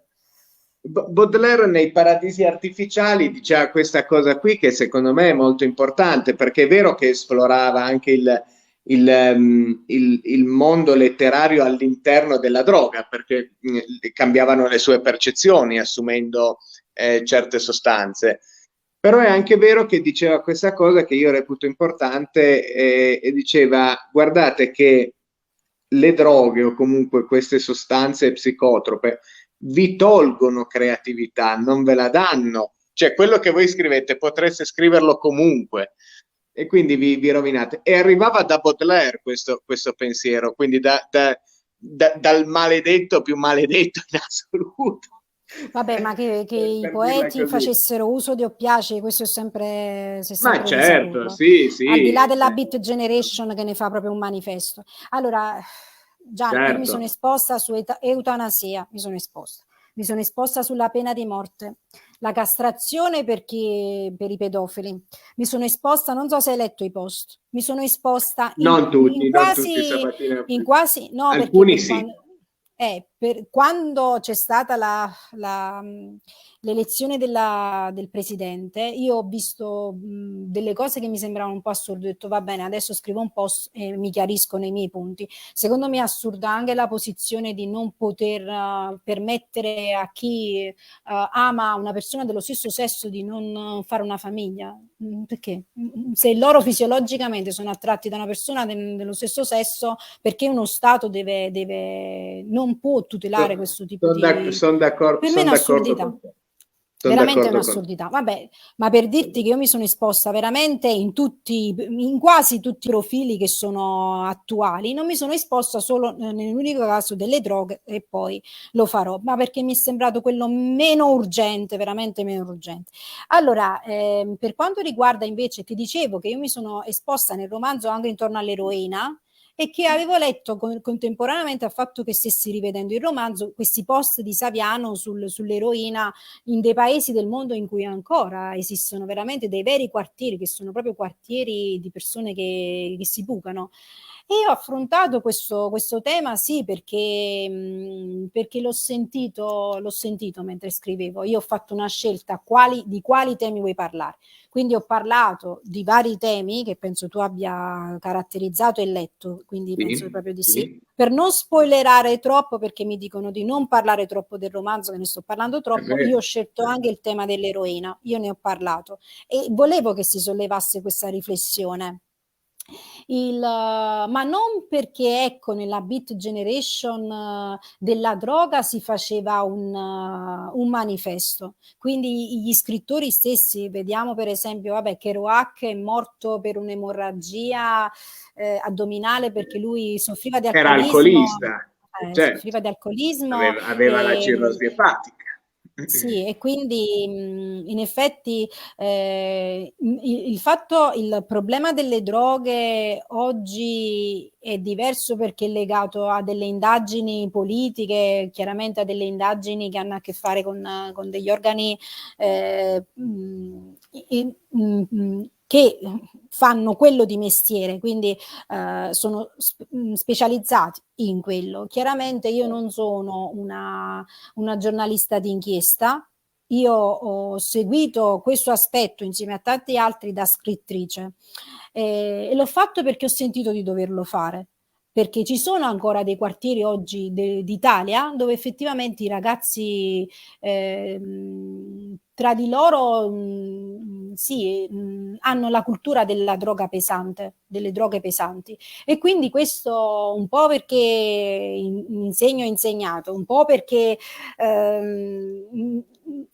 Baudelaire nei Paradisi Artificiali diceva questa cosa qui che secondo me è molto importante, perché è vero che esplorava anche il mondo letterario all'interno della droga, perché cambiavano le sue percezioni assumendo certe sostanze. Però è anche vero che diceva questa cosa che io reputo importante, e diceva: guardate che le droghe o comunque queste sostanze psicotrope vi tolgono creatività, non ve la danno. Cioè, quello che voi scrivete potreste scriverlo comunque e quindi vi rovinate. E arrivava da Baudelaire questo pensiero, quindi dal maledetto più maledetto in assoluto. Vabbè, ma che i Per dirla poeti così. facessero uso di oppiacei, questo si è Ma sempre certo, risaputo, sì, al di là sì, della Beat Generation che ne fa proprio un manifesto. Allora, Gian, io mi sono certo. esposta su eutanasia, mi sono esposta sulla pena di morte, la castrazione per i pedofili, mi sono esposta, non so se hai letto i post, mi sono esposta Non tutti Sabatino. no, perché Alcuni sì. per quando c'è stata l'elezione del presidente, io ho visto delle cose che mi sembravano un po' assurde, ho detto va bene, adesso scrivo un post e mi chiarisco nei miei punti. Secondo me è assurda anche la posizione di non poter permettere a chi ama una persona dello stesso sesso di non fare una famiglia. Perché? Se loro fisiologicamente sono attratti da una persona dello stesso sesso, perché uno Stato non può tutelare questo tipo di... Sono d'accordo, Per me è son d'accordo un'assurdità. con te. Sono Veramente è d'accordo con te. un'assurdità. Vabbè, ma per dirti che io mi sono esposta veramente in quasi tutti i profili che sono attuali, non mi sono esposta solo nell'unico caso delle droghe e poi lo farò, ma perché mi è sembrato quello meno urgente, veramente meno urgente. Allora, per quanto riguarda invece, ti dicevo che io mi sono esposta nel romanzo anche intorno all'eroina e che avevo letto contemporaneamente al fatto che stessi rivedendo il romanzo questi post di Saviano sull'eroina in dei paesi del mondo in cui ancora esistono veramente dei veri quartieri, che sono proprio quartieri di persone che si bucano. E ho affrontato questo tema, sì, perché l'ho sentito mentre scrivevo. Io ho fatto una scelta di quali temi vuoi parlare. Quindi ho parlato di vari temi che penso tu abbia caratterizzato e letto, quindi penso Sì, proprio di sì. sì, Per non spoilerare troppo, perché mi dicono di non parlare troppo del romanzo, che ne sto parlando è troppo, io vero. ho scelto anche il tema dell'eroina, io ne ho parlato e volevo che si sollevasse questa riflessione. Ma non perché ecco nella Beat Generation della droga si faceva un manifesto, quindi gli scrittori stessi, vediamo per esempio vabbè, Kerouac è morto per un'emorragia addominale perché lui soffriva di Era alcolismo, alcolista, certo. soffriva di alcolismo Aveva la cirrosi epatica. sì, e quindi in effetti il problema delle droghe oggi è diverso perché è legato a delle indagini politiche, chiaramente a delle indagini che hanno a che fare con degli organi che fanno quello di mestiere, quindi sono specializzati in quello. Chiaramente io non sono una giornalista d'inchiesta. Io ho seguito questo aspetto insieme a tanti altri da scrittrice e l'ho fatto perché ho sentito di doverlo fare. Perché ci sono ancora dei quartieri oggi d'Italia dove effettivamente i ragazzi tra di loro sì, hanno la cultura della droga pesante, delle droghe pesanti, e quindi questo un po' perché insegno e insegnato, un po' perché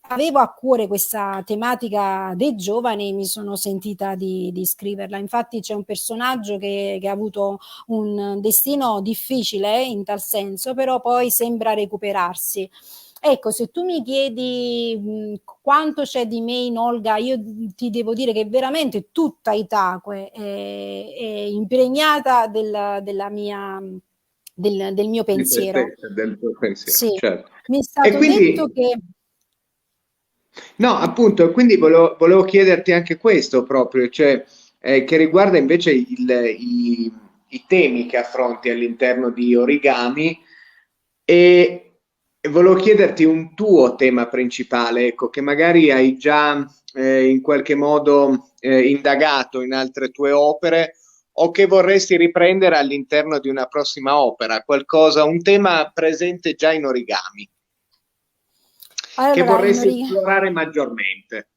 avevo a cuore questa tematica dei giovani, mi sono sentita di scriverla. Infatti c'è un personaggio che ha avuto un destino difficile in tal senso, però poi sembra recuperarsi. Ecco, se tu mi chiedi quanto c'è di me in Olga, io ti devo dire che veramente tutta Itacque è impregnata del mio Di te pensiero. stessa, del tuo pensiero, Sì, certo. mi è E stato detto quindi, che... no, appunto, quindi volevo chiederti anche questo proprio, cioè, che riguarda invece i temi che affronti all'interno di Origami e volevo chiederti un tuo tema principale, ecco, che magari hai già in qualche modo indagato in altre tue opere o che vorresti riprendere all'interno di una prossima opera, qualcosa, un tema presente già in Origami che Allora, vorresti esplorare maggiormente.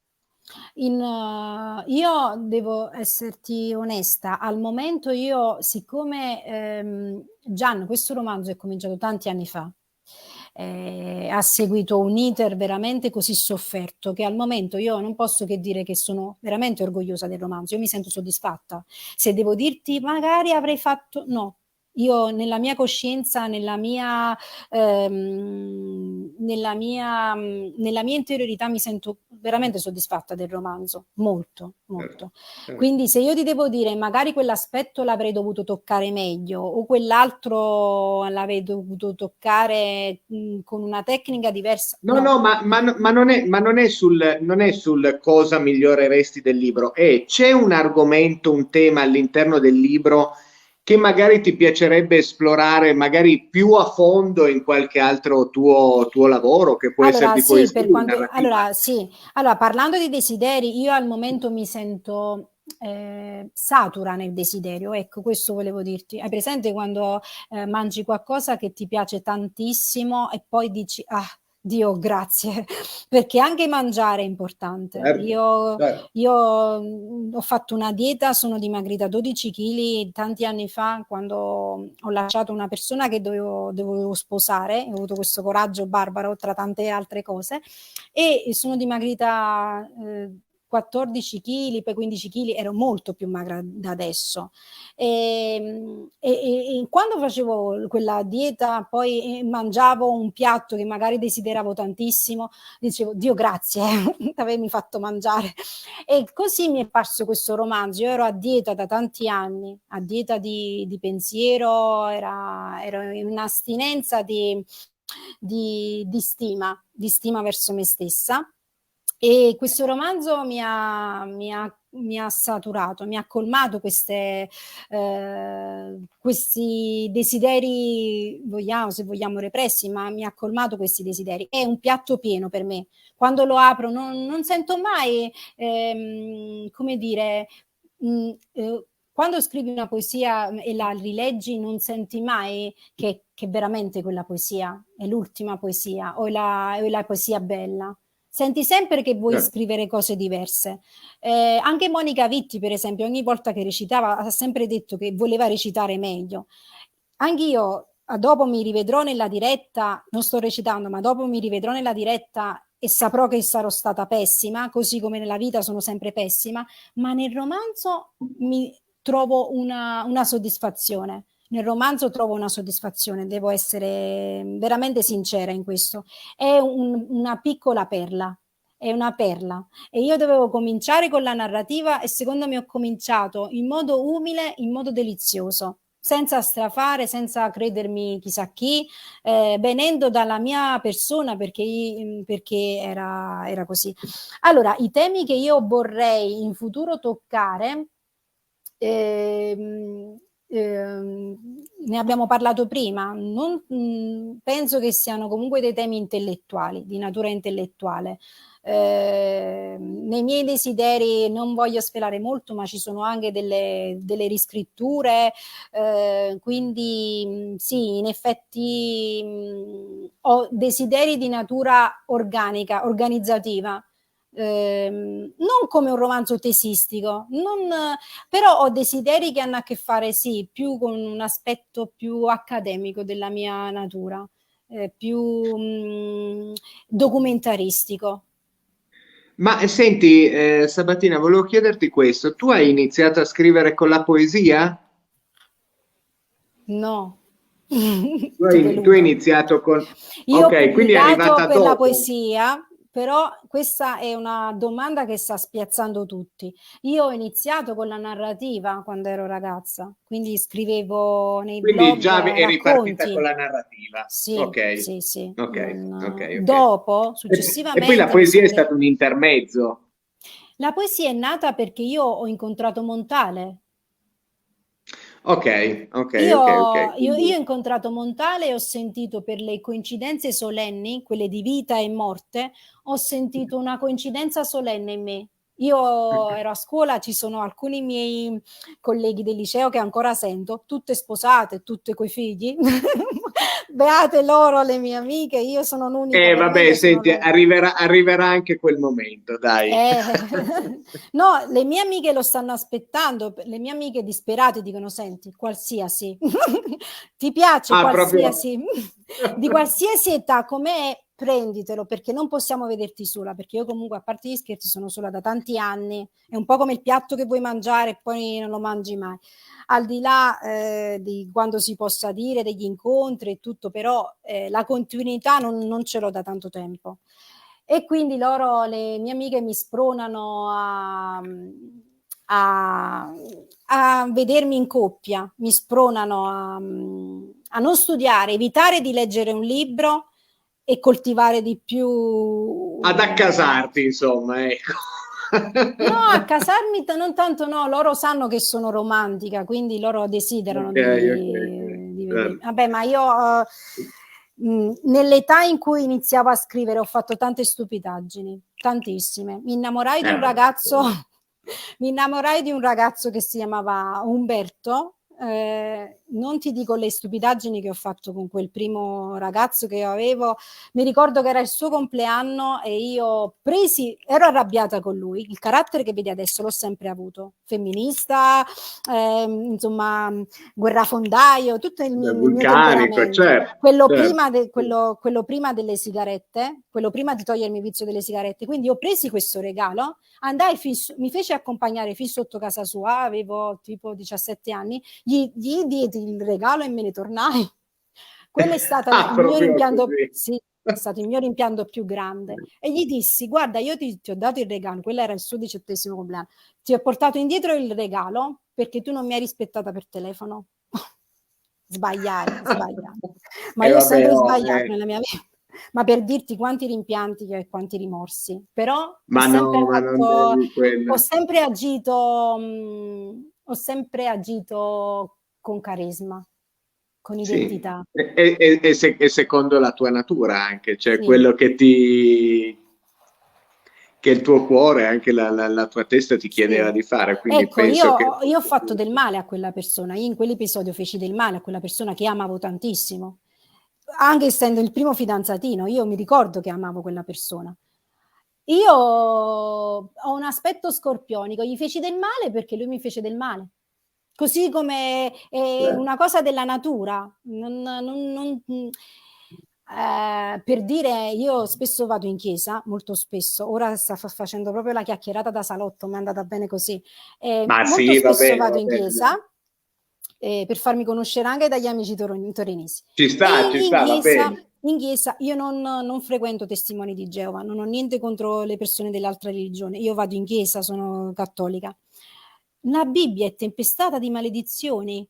io devo esserti onesta, al momento io, siccome Gian, questo romanzo è cominciato tanti anni fa, ha seguito un iter veramente così sofferto che al momento io non posso che dire che sono veramente orgogliosa del romanzo, io mi sento soddisfatta. Se devo dirti magari avrei fatto, no. Io nella mia coscienza, nella mia interiorità mi sento veramente soddisfatta del romanzo, molto, Certo, molto. certo. Quindi se io ti devo dire magari quell'aspetto l'avrei dovuto toccare meglio o quell'altro l'avrei dovuto toccare con una tecnica diversa, No, no. no, ma non è sul cosa miglioreresti del libro, c'è un argomento, un tema all'interno del libro che magari ti piacerebbe esplorare, magari più a fondo in qualche altro tuo lavoro, che può essere Allora, di sì, poesia, narrativa. allora, sì. Allora, parlando di desideri, io al momento mi sento satura nel desiderio, ecco, questo volevo dirti. Hai presente quando mangi qualcosa che ti piace tantissimo e poi dici, ah, Dio, grazie, perché anche mangiare è importante. Certo, certo. Io ho fatto una dieta, sono dimagrita 12 kg tanti anni fa quando ho lasciato una persona che dovevo sposare, ho avuto questo coraggio barbaro tra tante altre cose e sono dimagrita 14 kg, poi 15 kg, ero molto più magra da adesso. E quando facevo quella dieta, poi mangiavo un piatto che magari desideravo tantissimo, dicevo, Dio grazie, di avermi fatto mangiare. E così mi è parso questo romanzo. Io ero a dieta da tanti anni, a dieta di pensiero, ero in un'astinenza di stima verso me stessa. E questo romanzo mi ha saturato, mi ha colmato questi desideri, se vogliamo repressi, ma mi ha colmato questi desideri. È un piatto pieno per me. Quando lo apro non sento mai, come dire, quando scrivi una poesia e la rileggi non senti mai che veramente quella poesia è l'ultima poesia o la poesia bella. Senti sempre che vuoi Certo. scrivere cose diverse. Anche Monica Vitti, per esempio, ogni volta che recitava ha sempre detto che voleva recitare meglio. Anch'io dopo mi rivedrò nella diretta, non sto recitando, ma dopo mi rivedrò nella diretta e saprò che sarò stata pessima, così come nella vita sono sempre pessima, ma nel romanzo mi trovo una soddisfazione. Nel romanzo trovo una soddisfazione, devo essere veramente sincera in questo. È una piccola perla, è una perla. E io dovevo cominciare con la narrativa e secondo me ho cominciato in modo umile, in modo delizioso, senza strafare, senza credermi chissà chi, venendo dalla mia persona perché era così. Allora, i temi che io vorrei in futuro toccare, ne abbiamo parlato prima, penso che siano comunque dei temi intellettuali, di natura intellettuale. Nei miei desideri non voglio svelare molto, ma ci sono anche delle riscritture, quindi sì, in effetti ho desideri di natura organica, organizzativa. non come un romanzo tesistico, però ho desideri che hanno a che fare, sì, più con un aspetto più accademico della mia natura, più documentaristico. Ma senti, Sabatina, volevo chiederti questo. Tu hai iniziato a scrivere con la poesia? No, ti Tu hai deludo. iniziato con... Io ho Ok, quindi è pubblicato arrivata per la dopo. poesia, però questa è una domanda che sta spiazzando tutti. Io ho iniziato con la narrativa quando ero ragazza, quindi scrivevo nei Quindi blog già eri partita con racconti. la narrativa. Sì, Ok, sì, sì. ok, ok, ok. Dopo, E poi la successivamente, poesia è stato un intermezzo. la poesia è nata perché io ho incontrato Montale. Ok, ok, Io, ok, ok. io ho Quindi... incontrato Montale e ho sentito per le coincidenze solenni, quelle di vita e morte, ho sentito una coincidenza solenne in me. Io ero a scuola, ci sono alcuni miei colleghi del liceo che ancora sento, tutte sposate, tutte coi figli. Beate loro, le mie amiche, io sono l'unica, Vabbè, veramente sono senti, l'unica. arriverà anche quel momento, dai. Eh, no, le mie amiche lo stanno aspettando, le mie amiche disperate dicono, senti, qualsiasi, ti piace Ah, proprio... qualsiasi, di qualsiasi età, com'è, prenditelo, perché non possiamo vederti sola, perché io comunque, a parte gli scherzi, sono sola da tanti anni, è un po' come il piatto che vuoi mangiare e poi non lo mangi mai. Al di là di quando si possa dire, degli incontri e tutto, però la continuità non ce l'ho da tanto tempo. E quindi loro, le mie amiche, mi spronano a vedermi in coppia, mi spronano a non studiare, evitare di leggere un libro e coltivare di Ad più. accasarti, insomma, ecco. No, a casarmi non tanto, no, loro sanno che sono romantica, quindi loro desiderano Ok, ok, ok. di vedermi. Bello. Vabbè, ma io nell'età in cui iniziavo a scrivere ho fatto tante stupidaggini, tantissime. Mi innamorai di un Vabbè, ragazzo, mi innamorai di un ragazzo che si chiamava Umberto. Non ti dico le stupidaggini che ho fatto con quel primo ragazzo che io avevo. Mi ricordo che era il suo compleanno e io ero arrabbiata con lui. Il carattere che vedi adesso l'ho sempre avuto, femminista, insomma, guerrafondaio, tutto il mio vulcanico, temperamento. certo, certo. Quello prima delle sigarette, quello prima di togliermi il vizio delle sigarette. Quindi ho preso questo regalo, mi fece accompagnare fin sotto casa sua, avevo tipo 17 anni, gli diedi il regalo e me ne tornai. Quello è stato Ah, il mio proprio rimpianto, così. sì, è stato il mio rimpianto più grande. E gli dissi, guarda, io ti ho dato il regalo, quello era il suo 18° compleanno, ti ho portato indietro il regalo perché tu non mi hai rispettata per telefono. Sbagliai, sbagliai. Ma E io ho vabbè, sempre oh, sbagliato nella mia vita. Ma per dirti quanti rimpianti e quanti rimorsi. Però ma no, ma non devi ho quello. sempre agito, ho sempre agito con carisma, con Sì, identità. e secondo la tua natura anche, cioè Sì. quello che il tuo cuore, anche la tua testa ti chiedeva Sì. di fare, quindi Ecco, penso che... io ho fatto del male a quella persona, io in quell'episodio feci del male a quella persona che amavo tantissimo, anche essendo il primo fidanzatino, io mi ricordo che amavo quella persona. Io ho un aspetto scorpionico, gli feci del male perché lui mi fece del male. Così come è una cosa della natura. Per dire, io spesso vado in chiesa, molto spesso, ora sta facendo proprio la chiacchierata da salotto, mi è andata bene così. Ma Molto sì, spesso va vado in bene, chiesa dai. per farmi conoscere anche dagli amici torinesi. Ci E sta, va bene. in chiesa io non frequento testimoni di Geova, non ho niente contro le persone dell'altra religione. Io vado in chiesa, sono cattolica. La Bibbia è tempestata di maledizioni.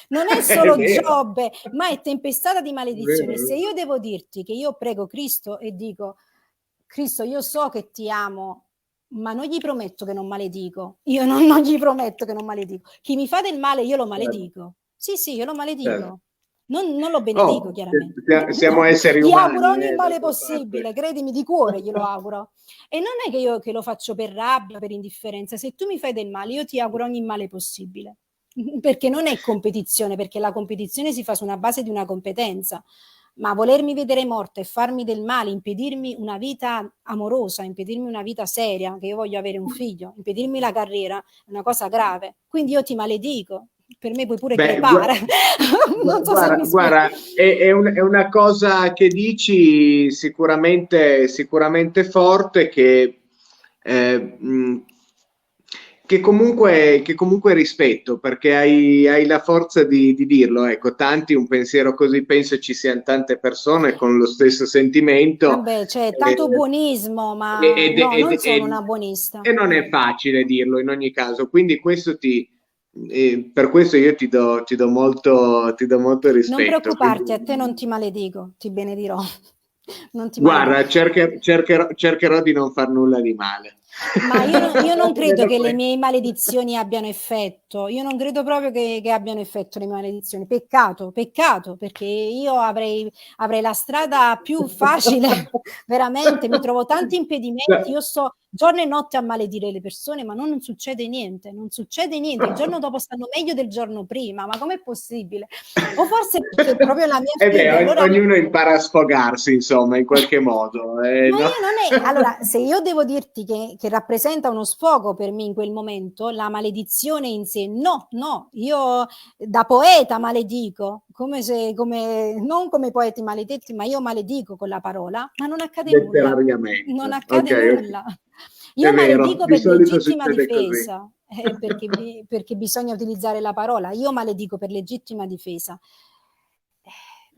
Non è È solo vero, Giobbe, ma è tempestata di è vero, maledizioni. è Se vero. io devo dirti che io prego Cristo e dico, Cristo, io so che ti amo, ma non gli prometto che non maledico. Io non gli prometto che non maledico. Chi mi fa del male io lo Certo, maledico. Sì, sì, io lo certo. maledico. Non lo benedico, Oh, chiaramente. siamo esseri Gli auguro umani, ogni male d'altra possibile, parte. credimi, di cuore glielo auguro. E non è che io che lo faccio per rabbia, per indifferenza. Se tu mi fai del male, io ti auguro ogni male possibile. Perché non è competizione, perché la competizione si fa su una base di una competenza. ma volermi vedere morta e farmi del male, impedirmi una vita amorosa, impedirmi una vita seria, che io voglio avere un figlio, impedirmi la carriera, è una cosa grave. Quindi io ti maledico. Per me puoi pure crepare. Non so se mi spiego. Guarda, è una cosa che dici sicuramente forte eh, mh, che comunque rispetto, perché hai la forza di dirlo. Ecco, tanti un pensiero così, penso ci siano tante persone con lo stesso sentimento. Vabbè, c'è tanto buonismo, ma Ed- no, ed- non sono ed- una buonista. e non è facile dirlo in ogni caso, quindi per questo io ti do molto Non rispetto. preoccuparti, a te Quindi, non ti maledico, ti benedirò. Non ti maledico. guarda, cercherò di non far nulla di male. Ma io non credo Vedo che le questo. mie maledizioni abbiano effetto. Io non credo proprio che abbiano effetto le mie maledizioni. Peccato, peccato, perché io avrei la strada più facile, veramente. Mi trovo tanti impedimenti. Io sto giorno e notte a maledire le persone, ma non succede niente. Non succede niente. Il giorno dopo stanno meglio del giorno prima. Ma com'è possibile? O forse perché è proprio la mia E fede. beh, Allora ognuno impara a sfogarsi, insomma, in qualche modo. ma No? io non è, allora, se io devo dirti che rappresenta uno sfogo per me in quel momento, la maledizione in sé, no, io da poeta maledico, non come poeti maledetti, ma io maledico con la parola, ma non accade nulla, non Letterariamente. Ok, accade ok. nulla. È Io vero, maledico di per solito legittima succede così. difesa, perché bisogna utilizzare la parola, io maledico per legittima difesa.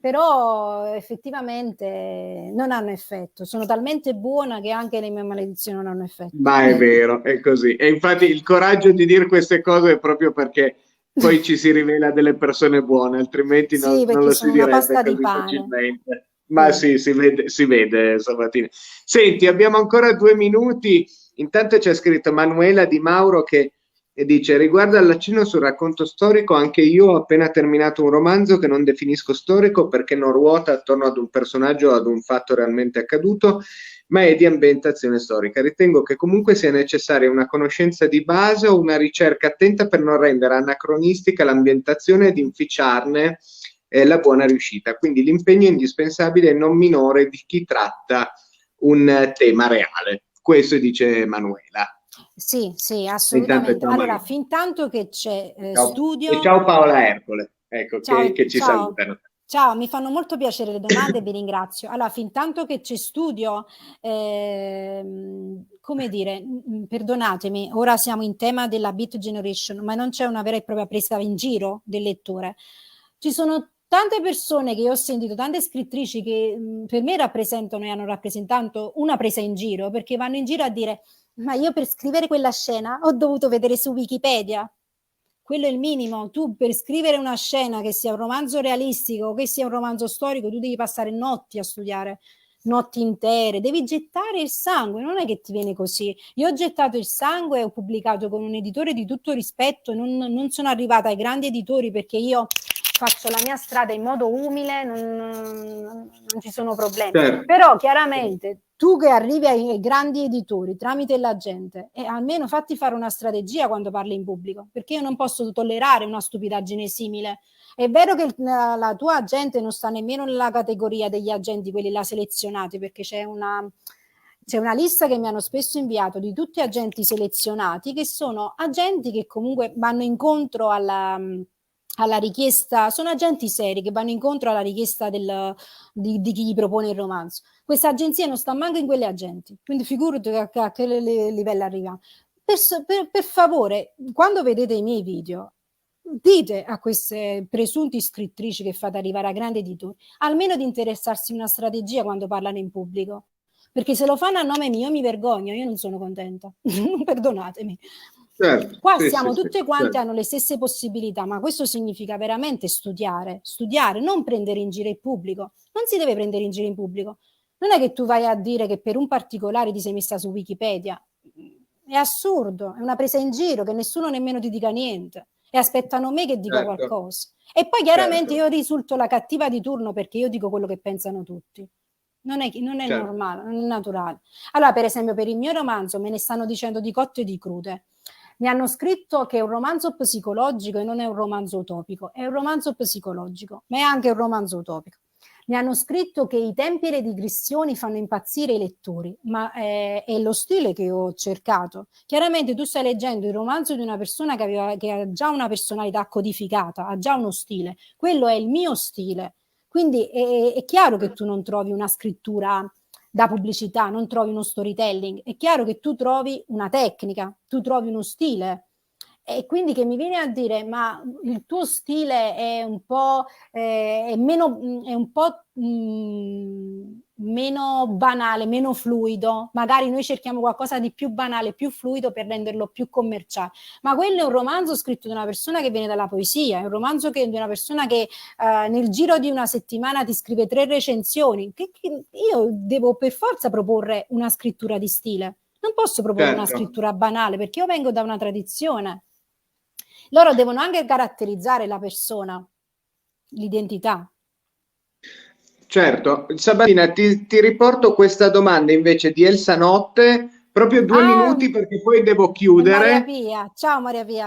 Però effettivamente non hanno effetto, sono talmente buona che anche le mie maledizioni non hanno effetto. Ma è vero, è così. E infatti il coraggio di dire queste cose è proprio perché poi ci si rivela delle persone buone, altrimenti Sì, non perché lo si sono una direbbe pasta di così pane. facilmente. Ma Sì. sì, si vede stamattina. Senti, abbiamo ancora 2 minuti. Intanto c'è scritto Manuela Di Mauro che dice: riguardo all'accenno sul racconto storico, anche io ho appena terminato un romanzo che non definisco storico perché non ruota attorno ad un personaggio o ad un fatto realmente accaduto, ma è di ambientazione storica. Ritengo che comunque sia necessaria una conoscenza di base o una ricerca attenta per non rendere anacronistica l'ambientazione ed inficiarne la buona riuscita. Quindi l'impegno è indispensabile e non minore di chi tratta un tema reale. Questo dice Manuela. Sì, sì, Intanto assolutamente. ciao Allora, Manuela. fin tanto che c'è Ciao. E studio, ciao Paola Ercole, ecco, ciao, che ci ciao, salutano. ciao, mi fanno molto piacere le domande e vi ringrazio. Allora, fin tanto che c'è studio, come dire, perdonatemi, ora siamo in tema della Beat Generation, ma non c'è una vera e propria presa in giro del lettore. Ci sono tante persone che io ho sentito, tante scrittrici che per me rappresentano e hanno rappresentato una presa in giro, perché vanno in giro a dire: ma io per scrivere quella scena ho dovuto vedere su Wikipedia. Quello è il minimo. Tu per scrivere una scena, che sia un romanzo realistico o che sia un romanzo storico, tu devi passare notti a studiare, notti intere, devi gettare il sangue, non è che ti viene così. Io ho gettato il sangue, ho pubblicato con un editore di tutto rispetto, non sono arrivata ai grandi editori perché io faccio la mia strada in modo umile, non ci sono problemi. Certo. Però chiaramente tu che arrivi ai grandi editori tramite la gente, e almeno fatti fare una strategia quando parli in pubblico, perché io non posso tollerare una stupidaggine simile. È vero che la tua agente non sta nemmeno nella categoria degli agenti, quelli là selezionati, perché c'è una lista che mi hanno spesso inviato di tutti agenti selezionati, che sono agenti che comunque vanno incontro alla richiesta, sono agenti seri che vanno incontro alla richiesta di chi gli propone il romanzo. Questa agenzia non sta manco in quelle agenti, quindi figurati a che livello arriviamo. Per favore, quando vedete i miei video, dite a queste presunte scrittrici che fate arrivare a grandi editori almeno di interessarsi a una strategia quando parlano in pubblico, perché se lo fanno a nome mio mi vergogno, io non sono contenta. Perdonatemi. Certo, Qua sì, siamo sì, sì, tutte quante, certo. hanno le stesse possibilità, ma questo significa veramente studiare, non prendere in giro il pubblico. Non si deve prendere in giro il pubblico. Non è che tu vai a dire che per un particolare ti sei messa su Wikipedia. È assurdo, è una presa in giro che nessuno nemmeno ti dica niente e aspettano me che dica Certo, qualcosa. E poi chiaramente certo, io risulto la cattiva di turno perché io dico quello che pensano tutti. Non è certo. normale, non è naturale. Allora, per esempio, per il mio romanzo me ne stanno dicendo di cotte e di crude. Mi hanno scritto che è un romanzo psicologico e non è un romanzo utopico. È un romanzo psicologico, ma è anche un romanzo utopico. Mi hanno scritto che i tempi e le digressioni fanno impazzire i lettori, ma è lo stile che ho cercato. Chiaramente tu stai leggendo il romanzo di una persona che ha già una personalità codificata, ha già uno stile. Quello è il mio stile. Quindi è chiaro che tu non trovi una scrittura da pubblicità, non trovi uno storytelling. È chiaro che tu trovi una tecnica, tu trovi uno stile. E quindi che mi viene a dire, ma il tuo stile è un po', è meno, è un po' meno banale, meno fluido. Magari noi cerchiamo qualcosa di più banale, più fluido per renderlo più commerciale. Ma quello è un romanzo scritto da una persona che viene dalla poesia, è un romanzo di una persona che nel giro di una settimana ti scrive 3 recensioni. Che io devo per forza proporre una scrittura di stile. Non posso proporre una Certo. scrittura banale perché io vengo da una tradizione. Loro devono anche caratterizzare la persona, l'identità. Certo, Sabrina, ti riporto questa domanda invece di Elsa Notte, proprio 2 minuti Ah, perché poi devo è Maria chiudere, Pia. Ciao Maria Pia.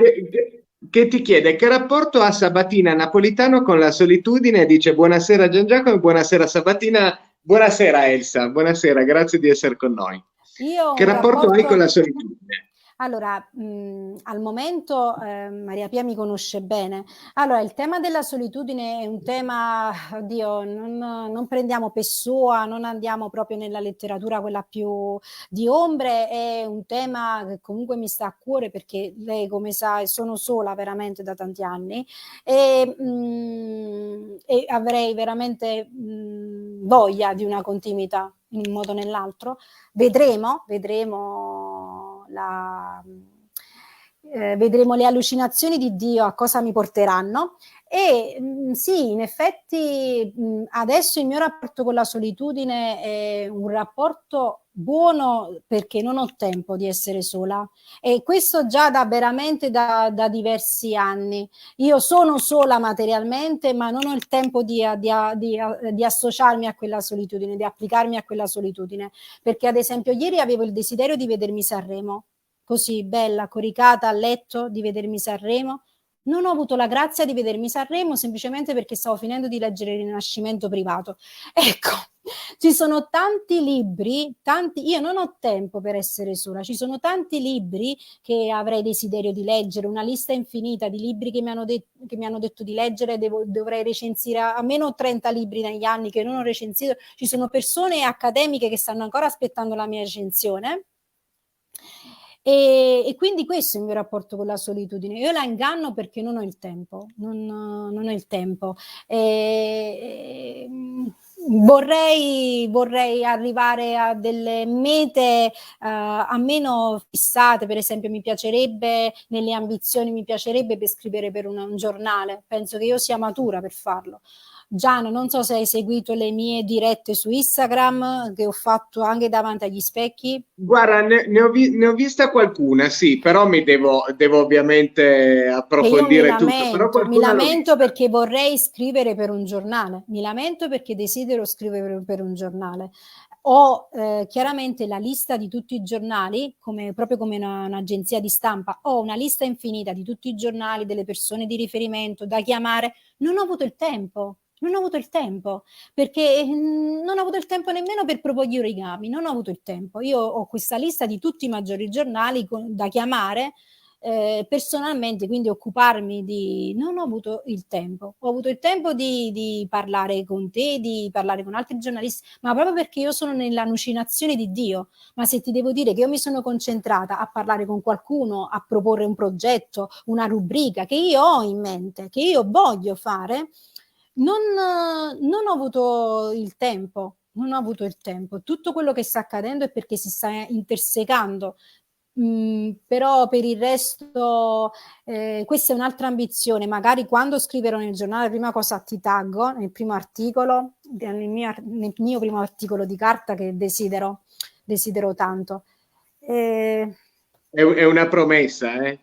che ti chiede che rapporto ha Sabatina Napolitano con la solitudine, dice buonasera Gian Giacomo, buonasera Sabatina, buonasera Elsa, buonasera, grazie di essere con noi. Io ho Che un rapporto hai con rapporto. la solitudine? Allora, al momento Maria Pia mi conosce bene. Allora, il tema della solitudine è un tema, oddio, non prendiamo Pessoa, non andiamo proprio nella letteratura quella più di ombre, è un tema che comunque mi sta a cuore perché lei, come sa, sono sola veramente da tanti anni e avrei veramente voglia di una continuità in un modo o nell'altro. Vedremo le allucinazioni di Dio a cosa mi porteranno e sì, in effetti adesso il mio rapporto con la solitudine è un rapporto buono perché non ho tempo di essere sola e questo già da veramente da diversi anni. Io sono sola materialmente, ma non ho il tempo di associarmi a quella solitudine, di applicarmi a quella solitudine perché ad esempio ieri avevo il desiderio di vedermi Sanremo, così bella, coricata a letto, di vedermi Sanremo. Non ho avuto la grazia di vedermi Sanremo semplicemente perché stavo finendo di leggere Il Rinascimento privato. Ecco, ci sono tanti libri, io non ho tempo per essere sola, ci sono tanti libri che avrei desiderio di leggere, una lista infinita di libri che mi hanno detto di leggere, dovrei recensire almeno 30 libri negli anni che non ho recensito, ci sono persone accademiche che stanno ancora aspettando la mia recensione. E quindi questo è il mio rapporto con la solitudine. Io la inganno perché non ho il tempo, non ho il tempo. Vorrei arrivare a delle mete a meno fissate, per esempio mi piacerebbe, nelle ambizioni mi piacerebbe per scrivere per un giornale, penso che io sia matura per farlo. Giano, non so se hai seguito le mie dirette su Instagram che ho fatto anche davanti agli specchi. Guarda, ne ho vista qualcuna, sì, però devo ovviamente Che io approfondire tutto, però mi qualcuna l'ho lamento vista. perché vorrei scrivere per un giornale, mi lamento perché desidero scrivere per un giornale. Ho chiaramente la lista di tutti i giornali, proprio come un'agenzia di stampa, ho una lista infinita di tutti i giornali, delle persone di riferimento da chiamare, non ho avuto il tempo. Non ho avuto il tempo perché non ho avuto il tempo nemmeno per proprio gli origami, non ho avuto il tempo. Io ho questa lista di tutti i maggiori giornali da chiamare personalmente, quindi occuparmi di. Non ho avuto il tempo. Ho avuto il tempo di parlare con te, di parlare con altri giornalisti, ma proprio perché io sono nell'allucinazione di Dio. Ma se ti devo dire che io mi sono concentrata a parlare con qualcuno, a proporre un progetto, una rubrica che io ho in mente, che io voglio fare, non ho avuto il tempo. Non ho avuto il tempo. Tutto quello che sta accadendo è perché si sta intersecando. Però per il resto questa è un'altra ambizione. Magari quando scriverò nel giornale, prima cosa ti taggo nel primo articolo, nel mio primo articolo di carta che desidero tanto. È una promessa, eh?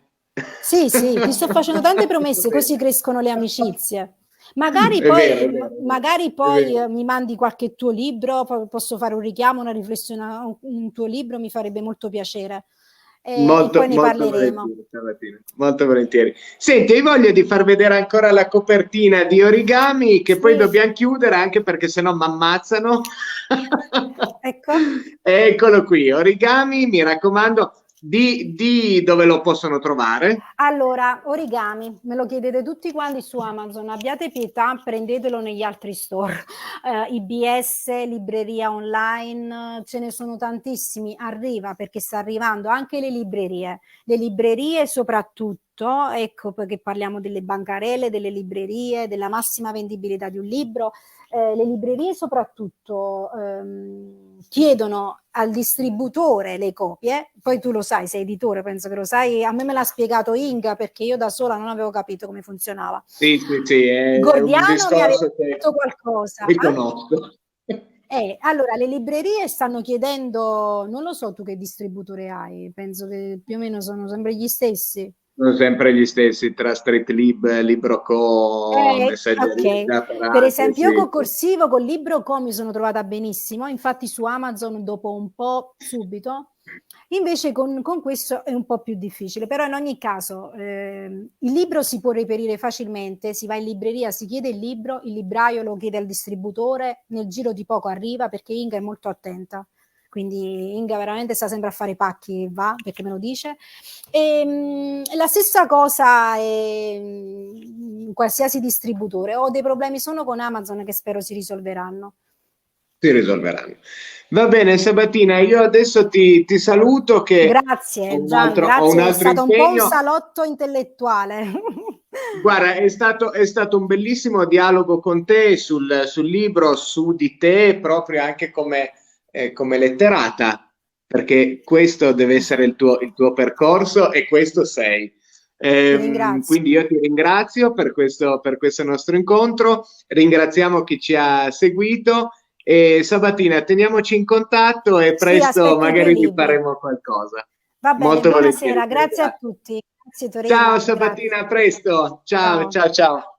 Sì, sì, ti sto facendo tante promesse, così crescono le amicizie. Magari È vero, poi, è vero, magari è poi vero. mi mandi qualche tuo libro, posso fare un richiamo, una riflessione a un tuo libro, mi farebbe molto piacere. e poi ne Molto parleremo. volentieri, stamattina, molto volentieri. Senti, hai voglia di far vedere ancora la copertina di Origami, che poi Sì, dobbiamo chiudere anche perché sennò mi ammazzano. ecco. Eccolo qui, Origami, mi raccomando, di dove lo possono trovare. Allora, Origami, me lo chiedete tutti quanti su Amazon, abbiate pietà, prendetelo negli altri store, IBS, libreria online, ce ne sono tantissimi, arriva perché sta arrivando anche le librerie soprattutto, ecco perché parliamo delle bancarelle, delle librerie, della massima vendibilità di un libro, le librerie soprattutto chiedono al distributore le copie, poi tu lo sai, sei editore, penso che lo sai, a me l'ha spiegato Inga perché io da sola non avevo capito come funzionava. Sì, sì, sì, è un Gordiano mi aveva discorso che detto qualcosa. riconosco. Allora, le librerie stanno chiedendo, non lo so tu che distributore hai, penso che più o meno sono sempre gli stessi. Sono sempre gli stessi tra Street Lib, Libroco, Messaggeria Ok, per Separate, esempio io sì. con Corsivo, con Libro.co mi sono trovata benissimo, infatti su Amazon dopo un po' subito, invece con questo è un po' più difficile, però in ogni caso il libro si può reperire facilmente, si va in libreria, si chiede il libraio lo chiede al distributore, nel giro di poco arriva perché Inga è molto attenta, quindi Inga veramente sta sempre a fare i pacchi, va, perché me lo dice. La stessa cosa in qualsiasi distributore. Ho dei problemi solo con Amazon che spero si risolveranno. Si risolveranno. Va bene, Sabatina, io adesso ti saluto che Grazie Gian, ho un grazie, è altro stato un po' un impegno. salotto intellettuale. Guarda, è stato un bellissimo dialogo con te sul libro, su di te, proprio anche come letterata, perché questo deve essere il tuo percorso e questo sei. Ti ringrazio. Quindi io ti ringrazio per questo nostro incontro, ringraziamo chi ci ha seguito e Sabatina, teniamoci in contatto e Sì, presto aspetto i tuoi magari libri. rifaremo qualcosa. Va bene, Molto volentieri. buonasera, grazie a tutti. Grazie Ciao Torino, grazie. Sabatina, a presto. Ciao, Ciao. ciao, ciao.